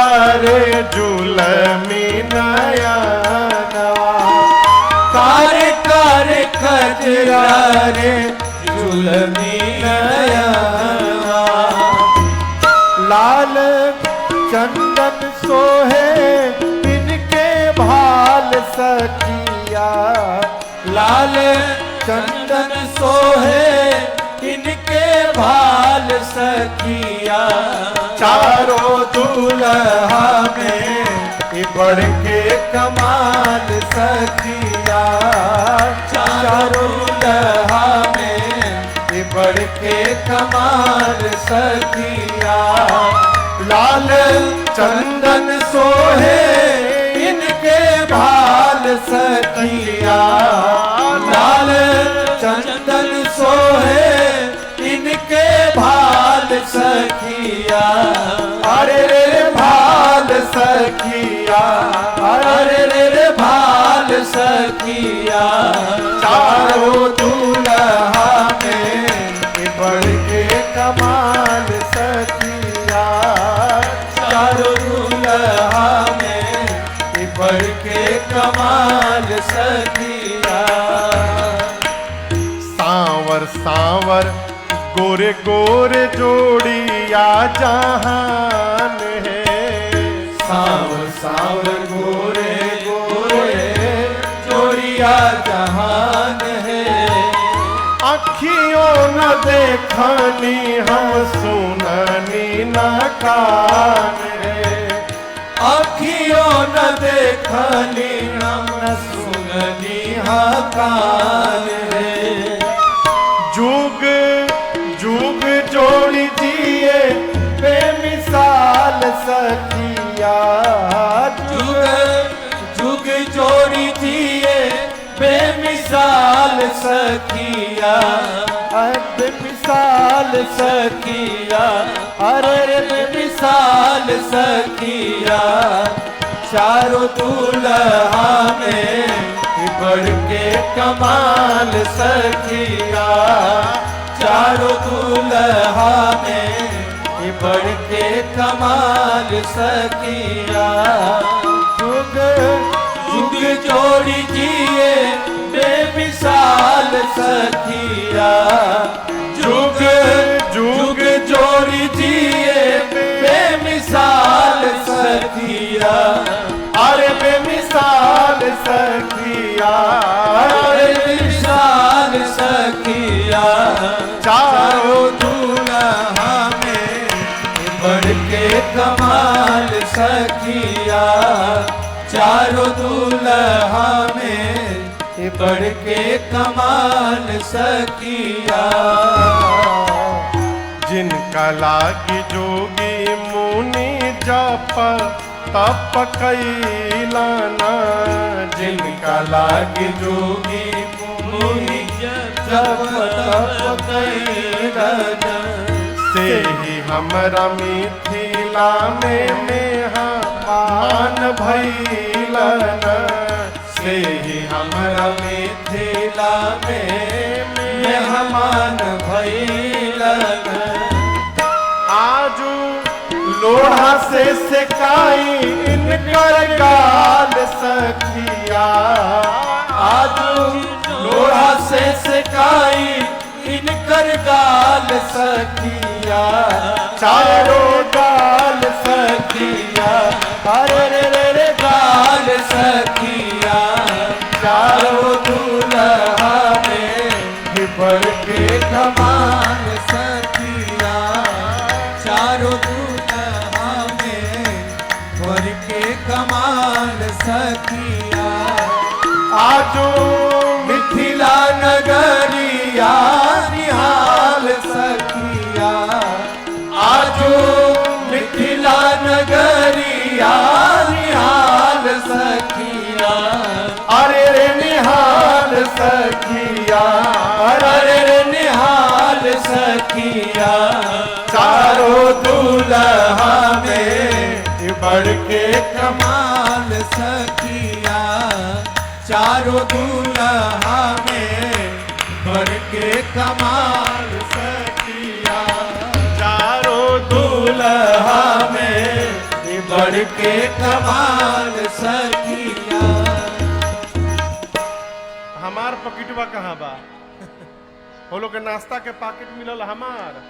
रे जुलमी नयनवा, कारे कारे कजरा रे जुलमी नयनवा। लाल चंदन सोहे इनके भाल सखिया, लाल चंदन सोहे इनके भाल सखिया। चारों दूल्हा में बढ़ के कमाल सखिया, चारों दूल्हा में बढ़ के कमाल सखिया। लाल चंदन सोहे इनके भाल सखिया, लाल चंदन सोहे इनके भाल सखिया। अरे रे भाल सखिया, अरे रे भाल सखिया। चारों दूल्हा में बढ़ के कमाल सखिया, चारों दूल्हा में बढ़ के कमाल सखिया। सांवर सांवर गोरे गोरे जोड़िया जहान है, सांवर सांवर गोरे गोरे जोड़िया जहान है। अखियों न देखनी हम सुननी न कान है, अखियों न देखनी हम न सुननी कान है। जुग जुग जोड़ी दिए बेमिसाल सखिया, जुग जुग जोड़ी दिए बेमिसाल सखिया। बेमिसाल सखिया, अरे बेमिसाल सखिया। चारों दूल्हा में बढ़ के कमाल सखिया, चारों दूल्हा में बढ़ के कमाल सखिया। जुग जुग जोड़ी जिए बेमिसाल सखिया, जुग जुग जोड़ी जिए बेमिसाल सखिया। अरे बेमिसाल सखिया, अरे बेमिसाल सखिया। चारों दूल्हा में बढ़ के कमाल सखिया, चारों दूल्हा में बढ़ के कमाल सखिया। जिनका लागी जोगी मुनि जप तप कैलाना, जिनका लागे जोगी मुनि जप तप कैलाना। से ही हमरा मिथिला में मेहमान भैलन, से ही हमरा मिथिला में मेहमान भैलन। आजू लोढ़ा लोढ़ा से सेकाई इनकर गाल सखिया आजू लोढ़ा से सेकाई इनकर गाल सखिया चारों गाल सखिया अरे रे रे रे गाल सखिया चारों दूल्हा में बढ़ के कमान सखिया चारों दूल्हा में बढ़ के कमान सखिया आजो मिथिला नगरिया निहाल सखिया आजो मिथिला नगरिया निहाल सखिया अरे रे निहाल सखिया अरे रे निहाल सखिया चारों दूल्हा में बढ़ के कमाल सखिया चारों दूल्हा में बढ़ के कमाल सखिया चारों दूल्हा में बढ़ के कमाल सखिया। हमार पॉकेटवा कहाँ बा? वो लोग के नाश्ता के पैकेट मिलल हमार।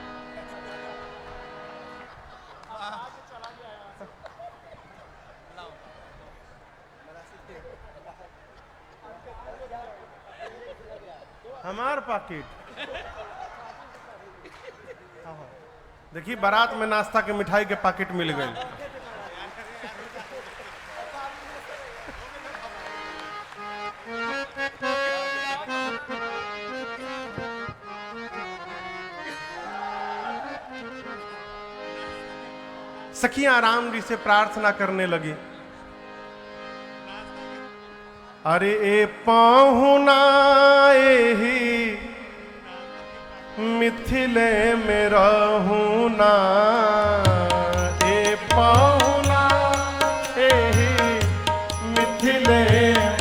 हमार पैकेट देखिए, बारात में नाश्ता के मिठाई के पैकेट मिल गए। सखियां राम जी से प्रार्थना करने लगी, अरे ए पाहुना एही मिथिले में रहूना, ए पाहुना एही मिथिले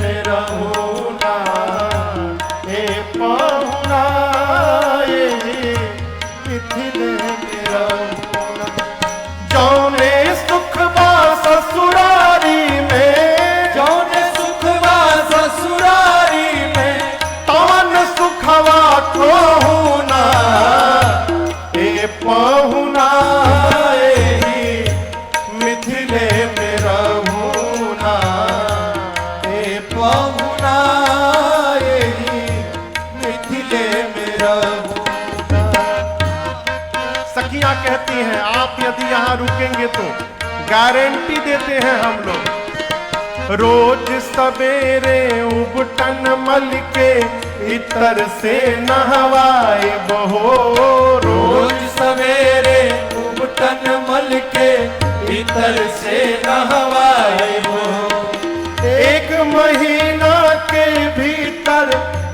में रहूना, ए पाहुना एही मिथिले में रहूना। जौने सुख बा ससुरारी में, जौने सुखवा ससुरारी में तवन सुखवा खोहुना, ए पहुना एही मिथिले में रहूना, ए पहुना एही मिथिले में रहूना। सखियां कहती हैं, आप यदि यहाँ रुकेंगे तो गारंटी देते हैं हम लोग, रोज सवेरे उबटन मल के इतर से नहवाए बहो, रोज सवेरे उबटन मल के इतर से नहवाए वो, एक महीना के भीतर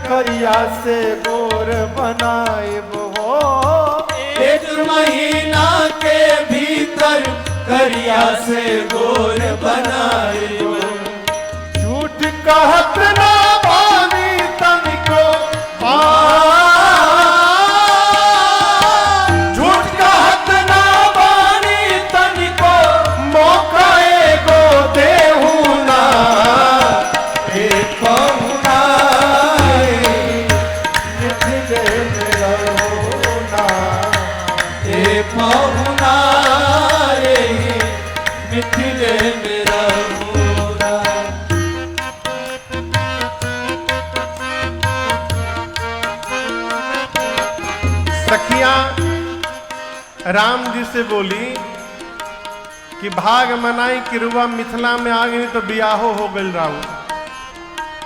करिया से गोर बनाए वो, एक महीना के भीतर करिया से गोर बनाए वो। झूठ कहत ना बानी तनिको, झूठ कहत ना बानी तनिको, मौका एगो देहू ना, ए पहुना मिथिले में रहूना, ए पहुना मिथिले में रहूना। सखियां राम जी से बोली कि भाग मनाई कि रुआ मिथिला में आ गई तो बियाहो हो गई राहुल,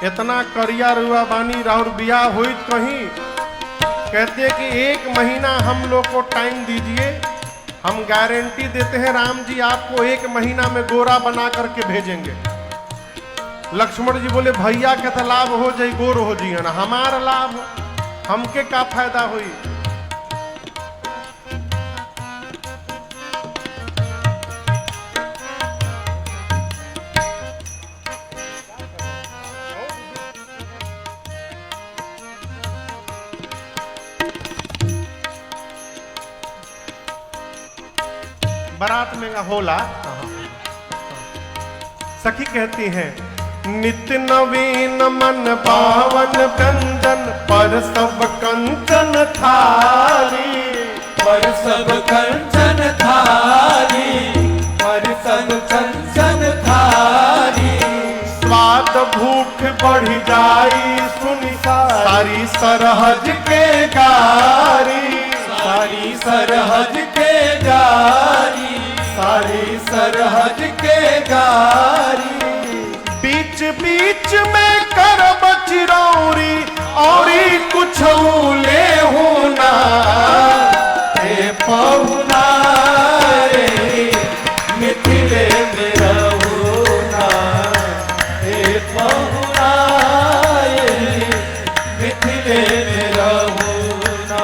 इतना करिया रुआ बानी राहुल बियाह हुई कहीं। कहते हैं कि एक महीना हम लोग को टाइम दीजिए, हम गारंटी देते हैं राम जी आपको एक महीना में गोरा बना करके भेजेंगे। लक्ष्मण जी बोले भैया के तो लाभ हो जाए, गोर हो जाइए ना, हमारा लाभ हमके का फायदा हुई। बारात में होला। सखी कहती हैं नित्य नवीन मन पावन व्यंजन पर सब कंचन थाली, पर सब कंचन थाली, पर सब कंचन थाली। स्वाद भूख बढ़ जाई सुनी सारी सरहज के गारी, सारी सरहद के गारी, सारी सरहद के गारी। बीच बीच में करब चिरौरी औरी कुछ ले होना, हे पहुना रे मिथिले में रहुना, हे पहुना रे मिथिले में रहुना।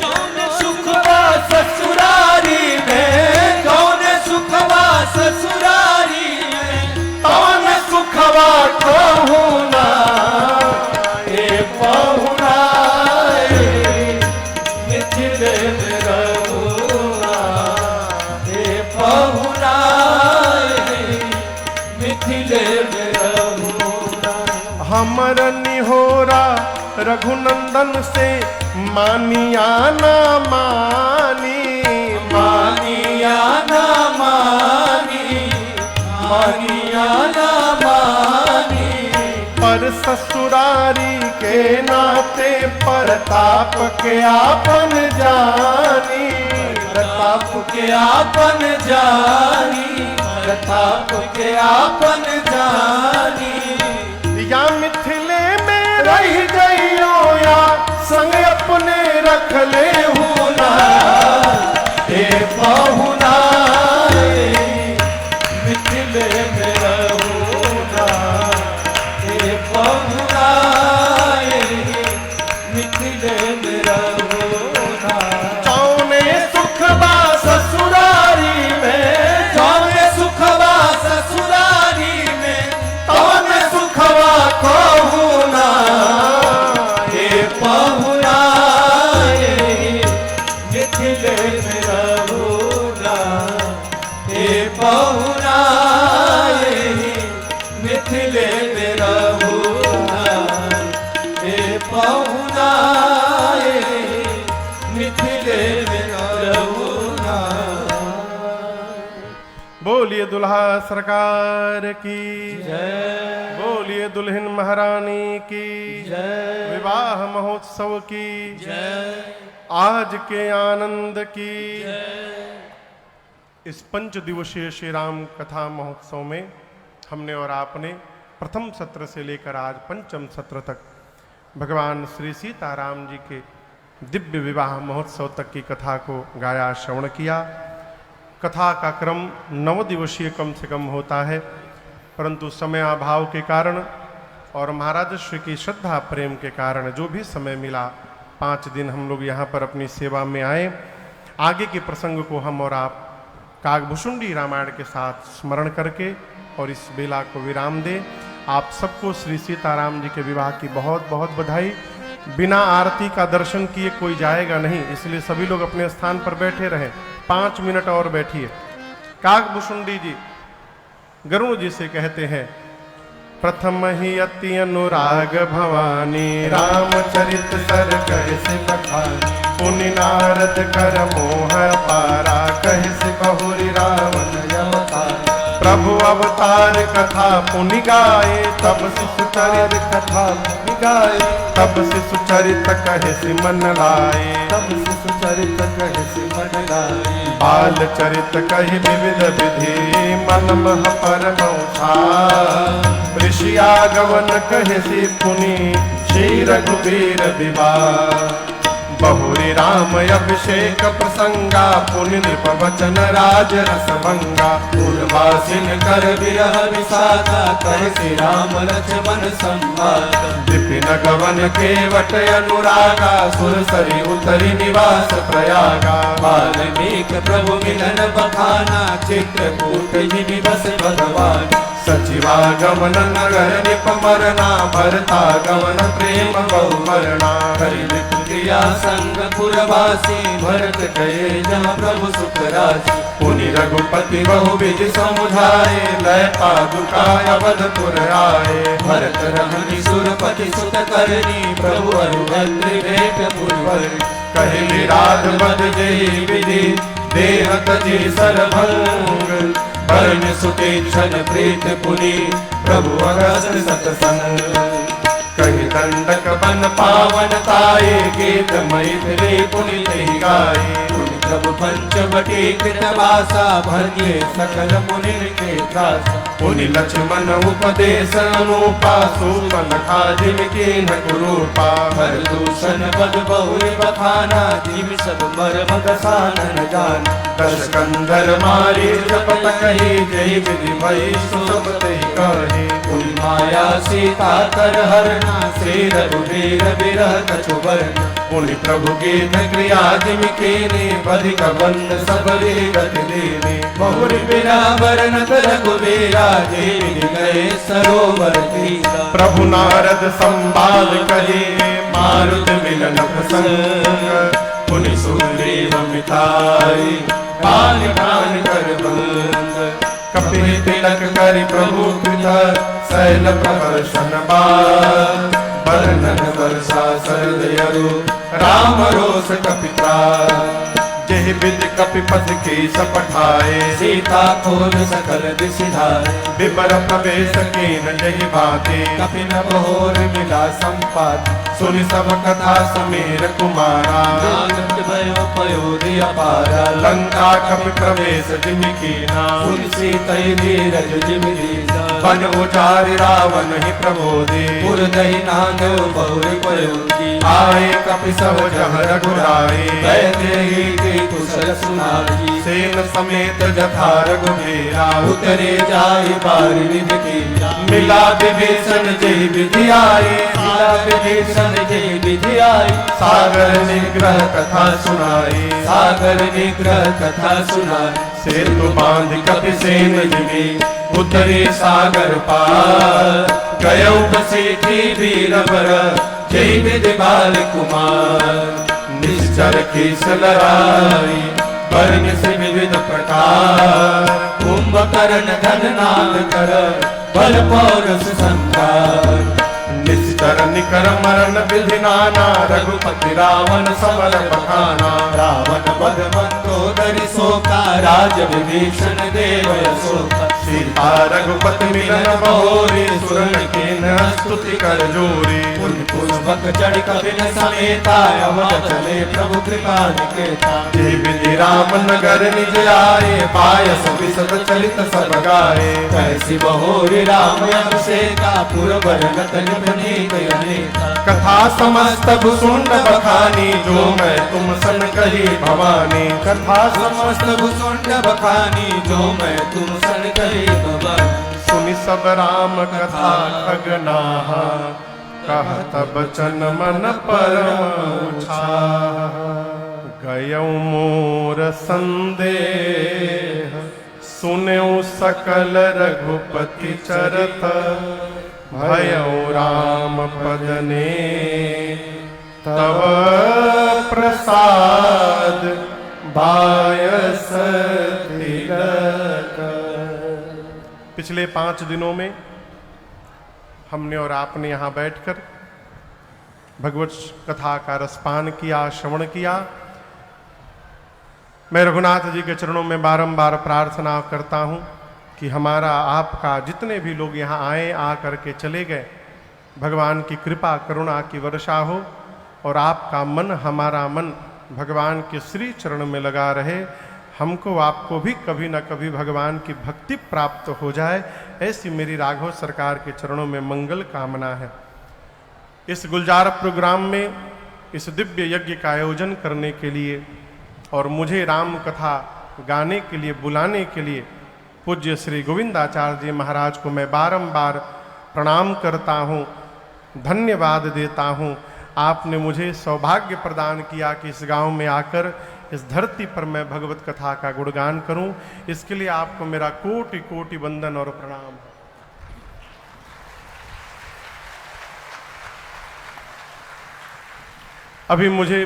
कौन सुखवा ससुरारी में, कौन सुखवा ससुरारी में, कौन सुखवा कहूना, हे पहुना रे मिथिले में रहुना, हे पहुना रे मिथिले में रहुना। हमर निहोरा रघुनंदन से मानिया ना मानी, मानिया ना मानी, मानिया ना मानी। पर ससुरारी के नाते प्रताप के आपन जानी, प्रताप के आपन जानी, प्रताप के आपन जानी। या मिथिले में रह गइयो या संग अपने रख ले होना, हे पहुना रे मिथिले में रहुना, हे पहुना रे मिथिले में रहुना। कौने सुखबा ससुरारी में, कौन सुखवा ससुरारी में, कौन सुखवा कहूना, हे पहुना रे मिथिले में रहुना, हे पहुना रे मिथिले में रहुना, हे पहुना रे मिथिले में रहुना। बोलिए दुल्हा सरकार की जय, बोलिए दुल्हन महारानी की जय, विवाह महोत्सव की जय, आज के आनंद की। इस 5 दिवसीय श्री राम कथा महोत्सव में हमने और आपने प्रथम सत्र से लेकर आज पंचम सत्र तक भगवान श्री सीताराम जी के दिव्य विवाह महोत्सव तक की कथा को गाया, श्रवण किया। कथा का क्रम 9 दिवसीय कम से कम होता है, परंतु समय अभाव के कारण और महाराज श्री की श्रद्धा प्रेम के कारण जो भी समय मिला 5 दिन हम लोग यहाँ पर अपनी सेवा में आए। आगे के प्रसंग को हम और आप काकभुशुंडी रामायण के साथ स्मरण करके और इस बेला को विराम दें। आप सबको श्री सीताराम जी के विवाह की बहुत बहुत बधाई। बिना आरती का दर्शन किए कोई जाएगा नहीं, इसलिए सभी लोग अपने स्थान पर बैठे रहें। 5 मिनट और बैठिए। काकभुशुंडी जी गरुड़ जी से कहते हैं, प्रथम ही अति अनुराग भवानी, रामचरित सर कैसे बखानी, पुनि नारद कर मोह पारा, कैसे बहुरी रावण अवतार। प्रभु अवतार कथा पुनि गाए, तब शिशु चरित कथा पुनि गाए, तब शिशु चरित कहे सिमन लाए, तब शिशु चरित कहे सिमन लाए। बाल चरित कहि विविध विधि, मन मह परम उछाल। ऋषि आगमन कहे सी पुनि, श्री रघुबीर विवाह। बहुरी राम अभिषेक प्रसंगा, पुनि नृप वचन राज रस भंगा। उर्वासिन कर विरह विषादा, कहे श्री राम लक्ष्मण संवाद। विपिन गवन केवट अनुरागा, सुरसरी उतरी निवास प्रयागा। वाल्मीकि प्रभु मिलन बखाना, चित्रकूट ही निवस भगवान। सचिवागमन नगर निपमरना भरता गमन प्रेम बहुमरना हरि क्रिया संग पुरवासी भरत गए जहाँ प्रभु सुख राशि पुनि रघुपति बहुविध समुझाए लय पादुका अवधपुर आए भरत रमणि सुरपति सुत करनी प्रभु अरुभद्र भेट पुरवर कहे विराट बद जय विधि देह तजि सरभंग भरण सुतेक्षण प्रीत पुनि प्रभु अगस्त सतसंग कही दंडक बन पावन ताये गीत मैथिली पुनित गाये प्रभु पंचवटी कृतवासा भरिए सकल मुनि के त्रास पुनि लक्ष्मण उपदेश अनुपा सूर्पनखा जिनकी न कुरूपा हर दूषण बद बहुरी बखाना जिम सब मर्म दसानन जान दश कंधर मारी जपत कही जय विधि भई सुसपते कही पुनि माया सीता कर हरना श्री रघुवीर बिरह कछु वर्ण पुनि प्रभु गीत क्रिया जिनकी ने बधिक बंद सबरी गति देने बहुरी बिना वरनत रघुवीरा देवी गए सरोवर तीरा प्रभु नारद संवाद कहे मारुत मिलन प्रसंग पुनि सुग्रीव मिताई बाल प्राण कर बंद कपि तिलक करि प्रभु कृत शैल प्रवर्षन बाल वर्णन वर्षा शरद यरु राम रोष कपिता जय विद कपिपथ के सपठाए सीता खोज सकल दिसिधाए विबर प्रवेश के न जय बाते कपि न बहोर मिला संपात सुनि सब कथा समीर कुमारा नानक भयो पयोधि अपारा लंका कपि प्रवेश जिनकी ना सुनि सीतै धीरज जिमि दीना वन उजारि रावण ही प्रबोधे पुर दहि नांगव बहुर पयोधि आए कपि सब जह रघुराए बैदेही के कुशल सुनाई सेन समेत जथा रघुवीरा उतरे जाय बारि निज कीरा मिला विभीषण जय विधि आई मिला विभीषण जय विधि आई सागर निग्रह कथा सुनाई सागर निग्रह कथा सुनाई सेतु बांध कपि सेन जिमि उतरे सागर पार गयो बसेठी वीरवर जय विधि बाल कुमार निश्चर केस लड़ाई वर्ण से विविध प्रकार कुंभकर्ण धन नाद कर बल पौरस संकार निश्चर निकर मरण विधि नाना रघुपति रावण समर बखाना रावण बध मंदोदरी शोका राज विभीषण देव शोका सीता रघुपति मिलन बहोरी सुरन के न स्तुति कर जोरी पुष्पक जड़ कपिन समेता अवध चले प्रभु कृपा निकेता जय विधि राम नगर निज आए पायस विशद चलित सब गाए कैसी बहोरी राम अभिषेका पुरवर नतन बनीक अनेका कथा समस्त भुसुंड बखानी जो मैं तुम सन कही भवानी कथा समस्त भुसुंड बखानी जो मैं तुम सन कही भवानी सुनि सब राम कथा खगनाहा कहत बचन मन परम उत्साह गयौ मोर संदेह सुनऊ सकल रघुपति चरत भयौ राम पदने तव प्रसाद बायस तिलक। पिछले 5 दिनों में हमने और आपने यहाँ बैठकर भगवत कथा का रसपान किया, श्रवण किया। मैं रघुनाथ जी के चरणों में बारंबार प्रार्थना करता हूँ कि हमारा आपका जितने भी लोग यहाँ आए आ करके चले गए, भगवान की कृपा करुणा की वर्षा हो और आपका मन, हमारा मन भगवान के श्री चरण में लगा रहे। हमको आपको भी कभी न कभी भगवान की भक्ति प्राप्त हो जाए, ऐसी मेरी राघव सरकार के चरणों में मंगल कामना है। इस गुलजार प्रोग्राम में इस दिव्य यज्ञ का आयोजन करने के लिए और मुझे राम कथा गाने के लिए बुलाने के लिए पूज्य श्री गोविंदाचार्य जी महाराज को मैं बारंबार प्रणाम करता हूँ, धन्यवाद देता हूँ। आपने मुझे सौभाग्य प्रदान किया कि इस गांव में आकर इस धरती पर मैं भगवत कथा का गुणगान करूं। इसके लिए आपको मेरा कोटि कोटि वंदन और प्रणाम। अभी मुझे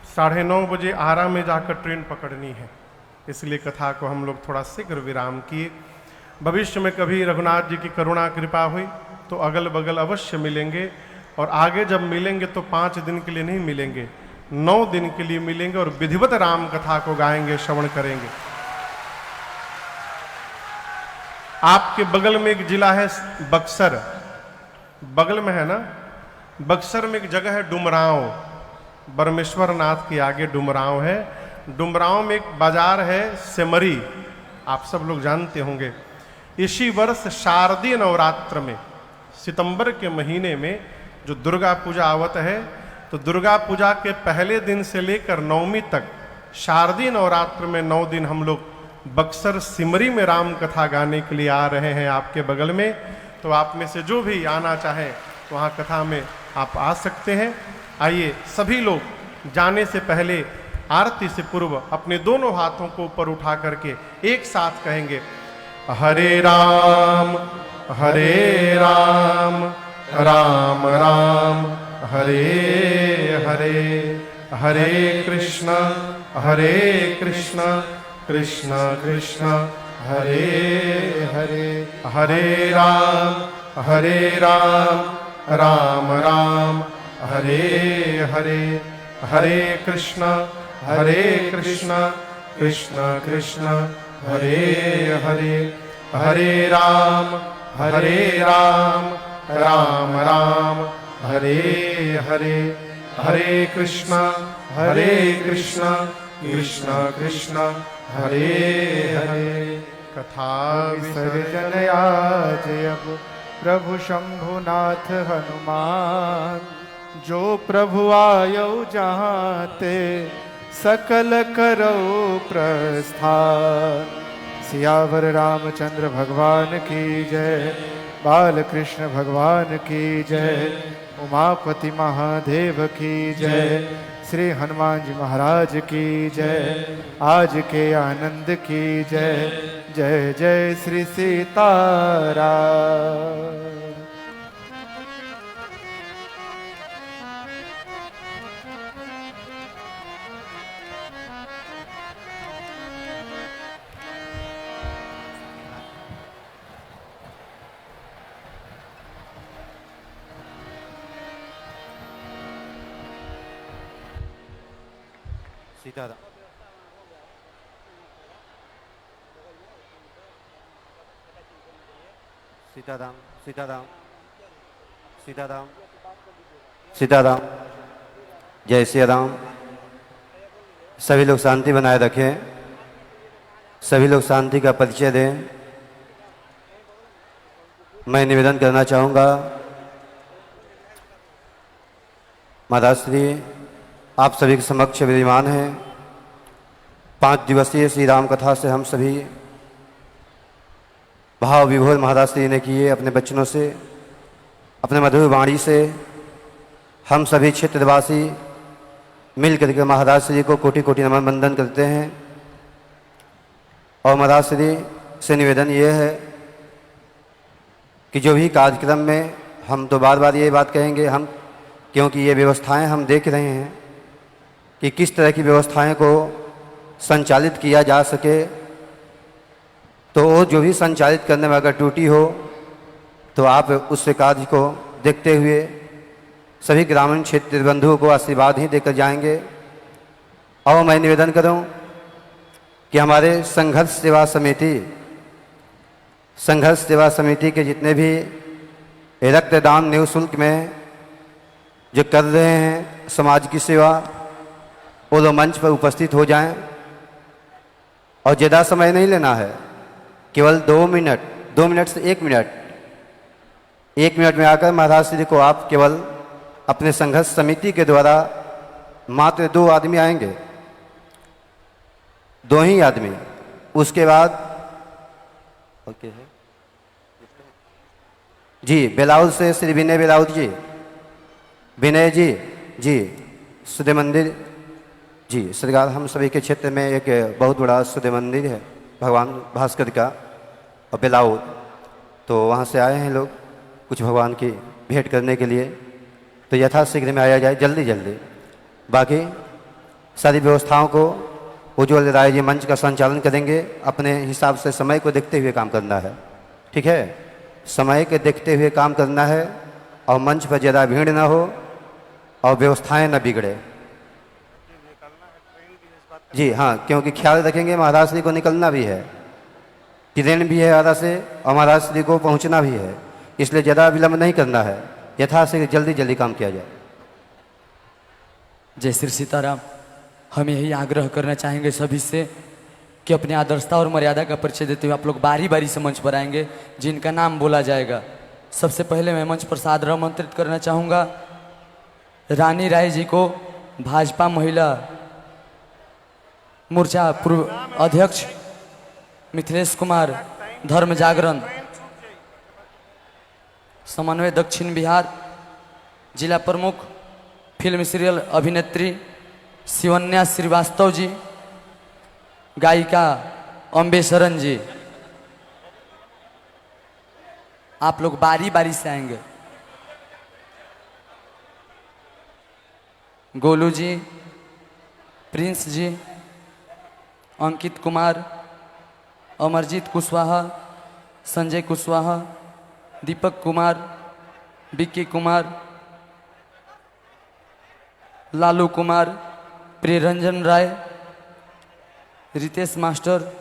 9:30 बजे आरा में जाकर ट्रेन पकड़नी है, इसलिए कथा को हम लोग थोड़ा शीघ्र विराम किए। भविष्य में कभी रघुनाथ जी की करुणा कृपा हुई तो अगल बगल अवश्य मिलेंगे, और आगे जब मिलेंगे तो 5 दिन के लिए नहीं मिलेंगे, 9 दिन के लिए मिलेंगे और विधिवत राम कथा को गाएंगे, श्रवण करेंगे। आपके बगल में एक जिला है बक्सर, बगल में है ना, बक्सर में एक जगह है डुमरांव, बरमेश्वर नाथ के आगे डुमरांव है। डुमरांव में एक बाजार है सेमरी, आप सब लोग जानते होंगे। इसी वर्ष शारदीय नवरात्र में सितंबर के महीने में जो दुर्गा पूजा आवत है, तो दुर्गा पूजा के पहले दिन से लेकर नवमी तक शारदीय नवरात्र में 9 दिन हम लोग बक्सर सिमरी में राम कथा गाने के लिए आ रहे हैं आपके बगल में। तो आप में से जो भी आना चाहे तो वहाँ कथा में आप आ सकते हैं। आइए सभी लोग जाने से पहले आरती से पूर्व अपने दोनों हाथों को ऊपर उठा करके एक साथ कहेंगे, हरे राम राम राम हरे हरे, हरे कृष्ण कृष्ण कृष्ण हरे हरे, हरे राम राम राम हरे हरे, हरे कृष्ण कृष्ण कृष्ण हरे हरे, हरे राम राम राम हरे हरे, हरे कृष्ण कृष्ण कृष्ण हरे हरे। कथा विसर्जनया जब प्रभु शंभुनाथ हनुमान, जो प्रभु आयो जहाँ ते सकल करो प्रस्थान। सियावर रामचंद्र भगवान की जय, बाल कृष्ण भगवान की जय, उमापति महादेव की जय, श्री हनुमान जी महाराज की जय, आज के आनंद की जय, जय जय श्री सीताराम। सीताराम। सीताराम सीताराम सीताराम सीताराम। जय श्री राम। सभी लोग शांति बनाए रखें, सभी लोग शांति का परिचय दें। मैं निवेदन करना चाहूँगा, महाराज श्री आप सभी के समक्ष विद्यमान हैं। 5 दिवसीय श्री राम कथा से हम सभी भाव विभोर महाराज श्री ने किए अपने बच्चनों से, अपने मधुर वाणी से। हम सभी क्षेत्रवासी मिल करके महाराज श्री को कोटि कोटि नमन वंदन करते हैं। और महाराज श्री से निवेदन ये है कि जो भी कार्यक्रम में हम तो बार बार ये बात कहेंगे, हम क्योंकि ये व्यवस्थाएं हम देख रहे हैं कि किस तरह की व्यवस्थाएं को संचालित किया जा सके, तो वो जो भी संचालित करने में अगर त्रुटि हो तो आप उस कार्य को देखते हुए सभी ग्रामीण क्षेत्र बंधुओं को आशीर्वाद ही देकर जाएंगे। और मैं निवेदन करूं कि हमारे संघर्ष सेवा समिति के जितने भी रक्तदान निःशुल्क में जो कर रहे हैं समाज की सेवा, वो लोग मंच पर उपस्थित हो जाएं। और ज़्यादा समय नहीं लेना है, केवल 2 मिनट से 1 मिनट में आकर महाराज श्री को आप केवल अपने संघर्ष समिति के द्वारा मात्र 2 आदमी आएंगे, 2 ही आदमी। उसके बाद ओके है जी, बेलाउद से श्री विनय बेलाउद जी, विनय जी सूर्य मंदिर जी सरकार, हम सभी के क्षेत्र में एक बहुत बड़ा सूर्य मंदिर है भगवान भास्कर का और बेलाउद, तो वहाँ से आए हैं लोग कुछ भगवान की भेंट करने के लिए। तो यथाशीघ्र में आया जाए, जल्दी। बाकी सारी व्यवस्थाओं को उज्ज्वल राय जी मंच का संचालन करेंगे। अपने हिसाब से समय को देखते हुए काम करना है, ठीक है? समय के देखते हुए काम करना है और मंच पर ज़्यादा भीड़ ना हो और व्यवस्थाएं न बिगड़े। जी हाँ, क्योंकि ख्याल रखेंगे महाराज श्री को निकलना भी है, ट्रेन भी है आरा से और महाराज श्री को पहुंचना भी है, इसलिए ज़्यादा विलंब नहीं करना है, यथाशीघ्र जल्दी जल्दी काम किया जाए। जय श्री सीताराम। हम यही आग्रह करना चाहेंगे सभी से कि अपनी आदर्शता और मर्यादा का परिचय देते हुए आप लोग बारी बारी से मंच पर आएंगे, जिनका नाम बोला जाएगा। सबसे पहले मैं मंच पर सादर आमंत्रित करना चाहूँगा रानी राय जी को, भाजपा महिला मोर्चा पूर्व अध्यक्ष मिथिलेश कुमार, धर्म जागरण समन्वय दक्षिण बिहार, जिला प्रमुख फिल्म सीरियल अभिनेत्री शिवन्या श्रीवास्तव जी, गायिका अम्बे शरण जी। आप लोग बारी बारी से आएंगे। गोलू जी, प्रिंस जी, अंकित कुमार, अमरजीत कुशवाहा, संजय कुशवाहा, दीपक कुमार, विक्की कुमार, लालू कुमार, प्रियरंजन राय, रितेश मास्टर,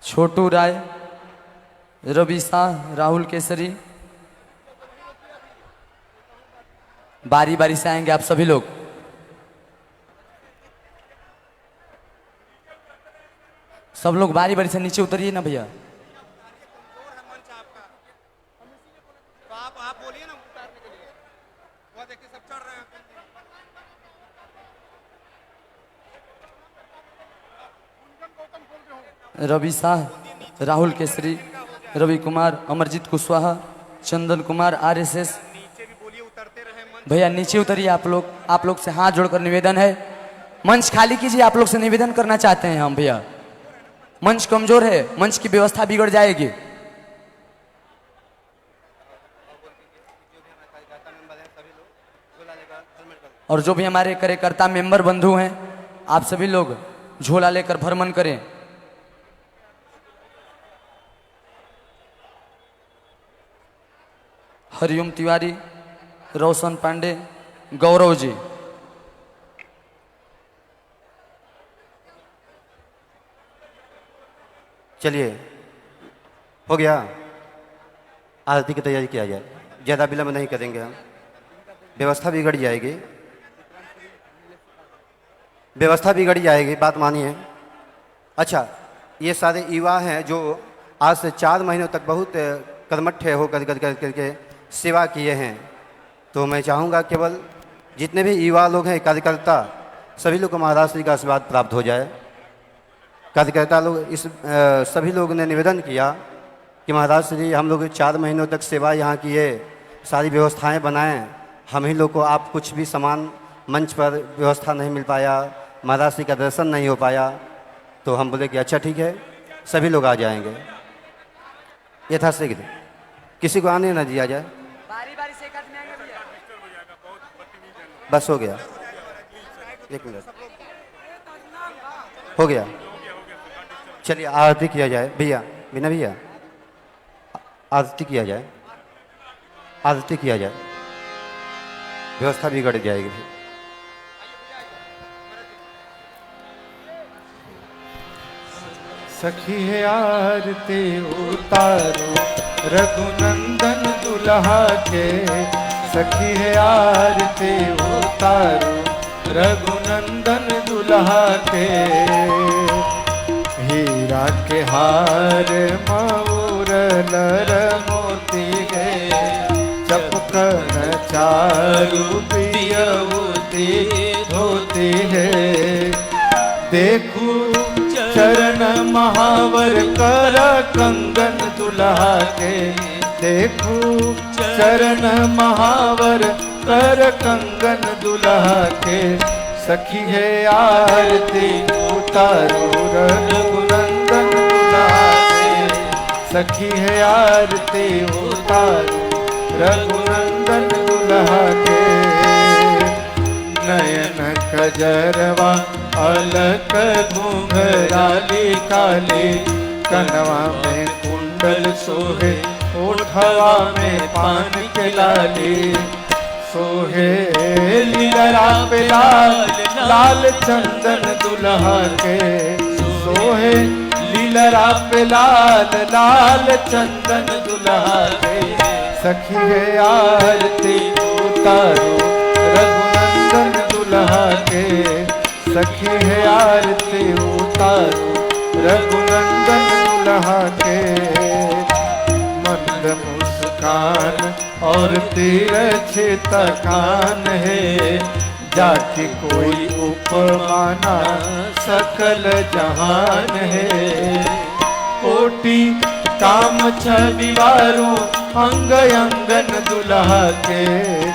छोटू राय, रवि शाह, राहुल केसरी। बारी बारी से आएंगे आप सभी लोग। सब लोग बारी बारी से नीचे उतरिए ना भैया। रवि शाह, राहुल केसरी, रवि कुमार, अमरजीत कुशवाहा, चंदन कुमार, आरएसएस। भैया नीचे उतरिए आप लोग। आप लोग से हाथ जोड़कर निवेदन है, मंच खाली कीजिए। आप लोग से निवेदन करना चाहते हैं हम भैया, मंच कमजोर है, मंच की व्यवस्था बिगड़ जाएगी। और जो भी हमारे कार्यकर्ता मेंबर बंधु हैं, आप सभी लोग झोला लेकर भ्रमण करें। हरिओम तिवारी, रोशन पांडे, गौरव जी। चलिए, हो गया। आरती की तैयारी किया जाए, ज़्यादा विलंब नहीं करेंगे हम, व्यवस्था बिगड़ जाएगी, व्यवस्था बिगड़ जाएगी, बात मानिए। अच्छा, ये सारे युवा हैं जो आज से 4 महीनों तक बहुत कर्मठ होकर करके सेवा किए हैं, तो मैं चाहूँगा केवल जितने भी युवा लोग हैं, कार्यकर्ता, सभी लोग को महाराज श्री का आशीर्वाद प्राप्त हो जाए। कार्यकर्ता लोग सभी लोगों ने निवेदन किया कि महाराज श्री हम लोग 4 महीनों तक सेवा यहाँ किए, सारी व्यवस्थाएं बनाएं, हम ही लोग को आप कुछ भी सामान मंच पर व्यवस्था नहीं मिल पाया, महाराज श्री का दर्शन नहीं हो पाया। तो हम बोले कि अच्छा ठीक है, सभी लोग आ जाएंगे यथाशीघ्र, किसी को आने ना दिया जाए। बारी बारी से एक आदमी आएंगे भैया। बस हो गया, 1 मिनट हो गया। चलिए आरती किया जाए भैया, बिना भैया आरती किया जाए, आरती किया जाए, व्यवस्था बिगड़ जाएगी। सखी है आरती उतारो रघुनंदन दुल्हा के, सखी है आरती उतारो रघुनंदन दुल्हा के। हीरा के हार मऊर लर मोती गए, चपकन चारु पियवती धोती है। देखू चरण महावर कर कंगन दुल्हा के, देखू चरण महावर कर कंगन दुल्हा के। सखी है आरती उतारो रघुनंदन दुल्हा के, सखी है आरती उतारो रघुनंदन दुल्हा के। नयन कजरवा अलक घुंघराली काली, कनवा में कुंडल सोहे ओठवा में पान के लाली, सोहे लीलरा पे लाल लाल चंदन दुल्हा के, सोहे लीलरा पे लाल लाल चंदन दुल्हा के, सखी है आरती उतारो रघुनंदन दुल्हा के, सखी है आरती उतारो रघुनंदन दुल्हा के, मंद मुस्कान और तिरछी तकान है, जाति कोई उपमाना सकल जहान है, कोटि काम छविवारो अंग अंगन दुल्हा के,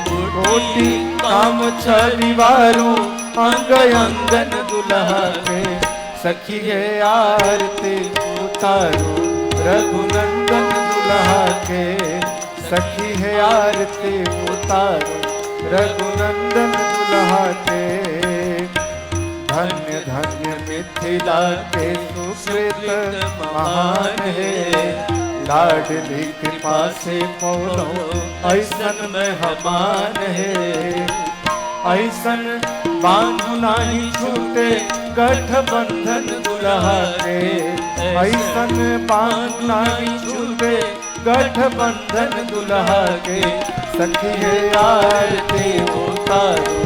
कोटि काम छविवारो अंग अंगन दुल्हा के, सखी है आरती उतारो रघुनंदन दुल्हा के, सखी है आरती उतारो रघुनंदन दुल्हा के, धन्य धन्य मिथिला के सुकृत महान है, लाडली कृपा से पौलो ऐसन मेहमान है, ऐसन बांधु नाही छूटे गठबंधन दुल्हा के, ऐसन बांधु नाही छूटे गठबंधन दुल्हा के, सखी है आरती उतारो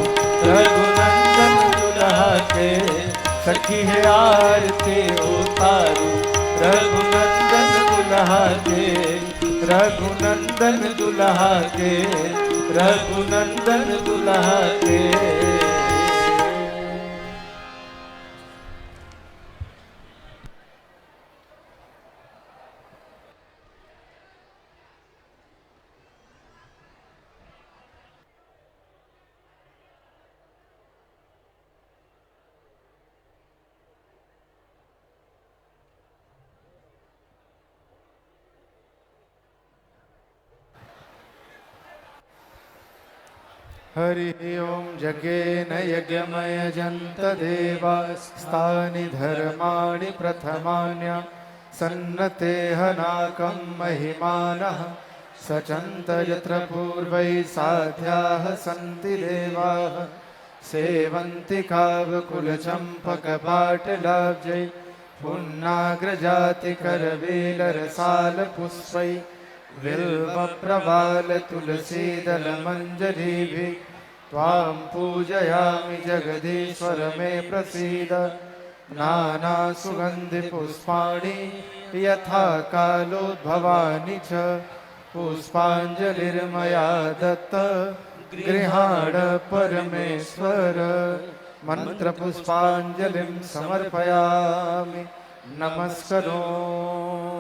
रघुनंदन दुल्हा के, सखी है आरती उतारो रघुनंदन दुल्हा के, रघुनंदन दुल्हा के, रघुनंदन दुल्हा के। हरि ओम जगेन यज्ञमय जंत देवास्तानि धर्माणि प्रथमान्य सन्नते हनाकं महिमानः सचन्त यत्र पूर्वै साध्याः सन्ति देवाः सेवन्ति कावकुलचम्पकपाटलाब्जै पुन्नाग्रजातिकरवेलरसालपुष्पै बिल्वप्रवाल तुलसीदलमञ्जरीभिः त्वां पूजयामि जगदीश्वर मे प्रसीद नानासुगन्धिपुष्पाणि यथा कालोद्भवानि च पुष्पाञ्जलिर्मया दत्त गृहाण परमेश्वर मन्त्रपुष्पाञ्जलिं समर्पयामि नमस्करोमि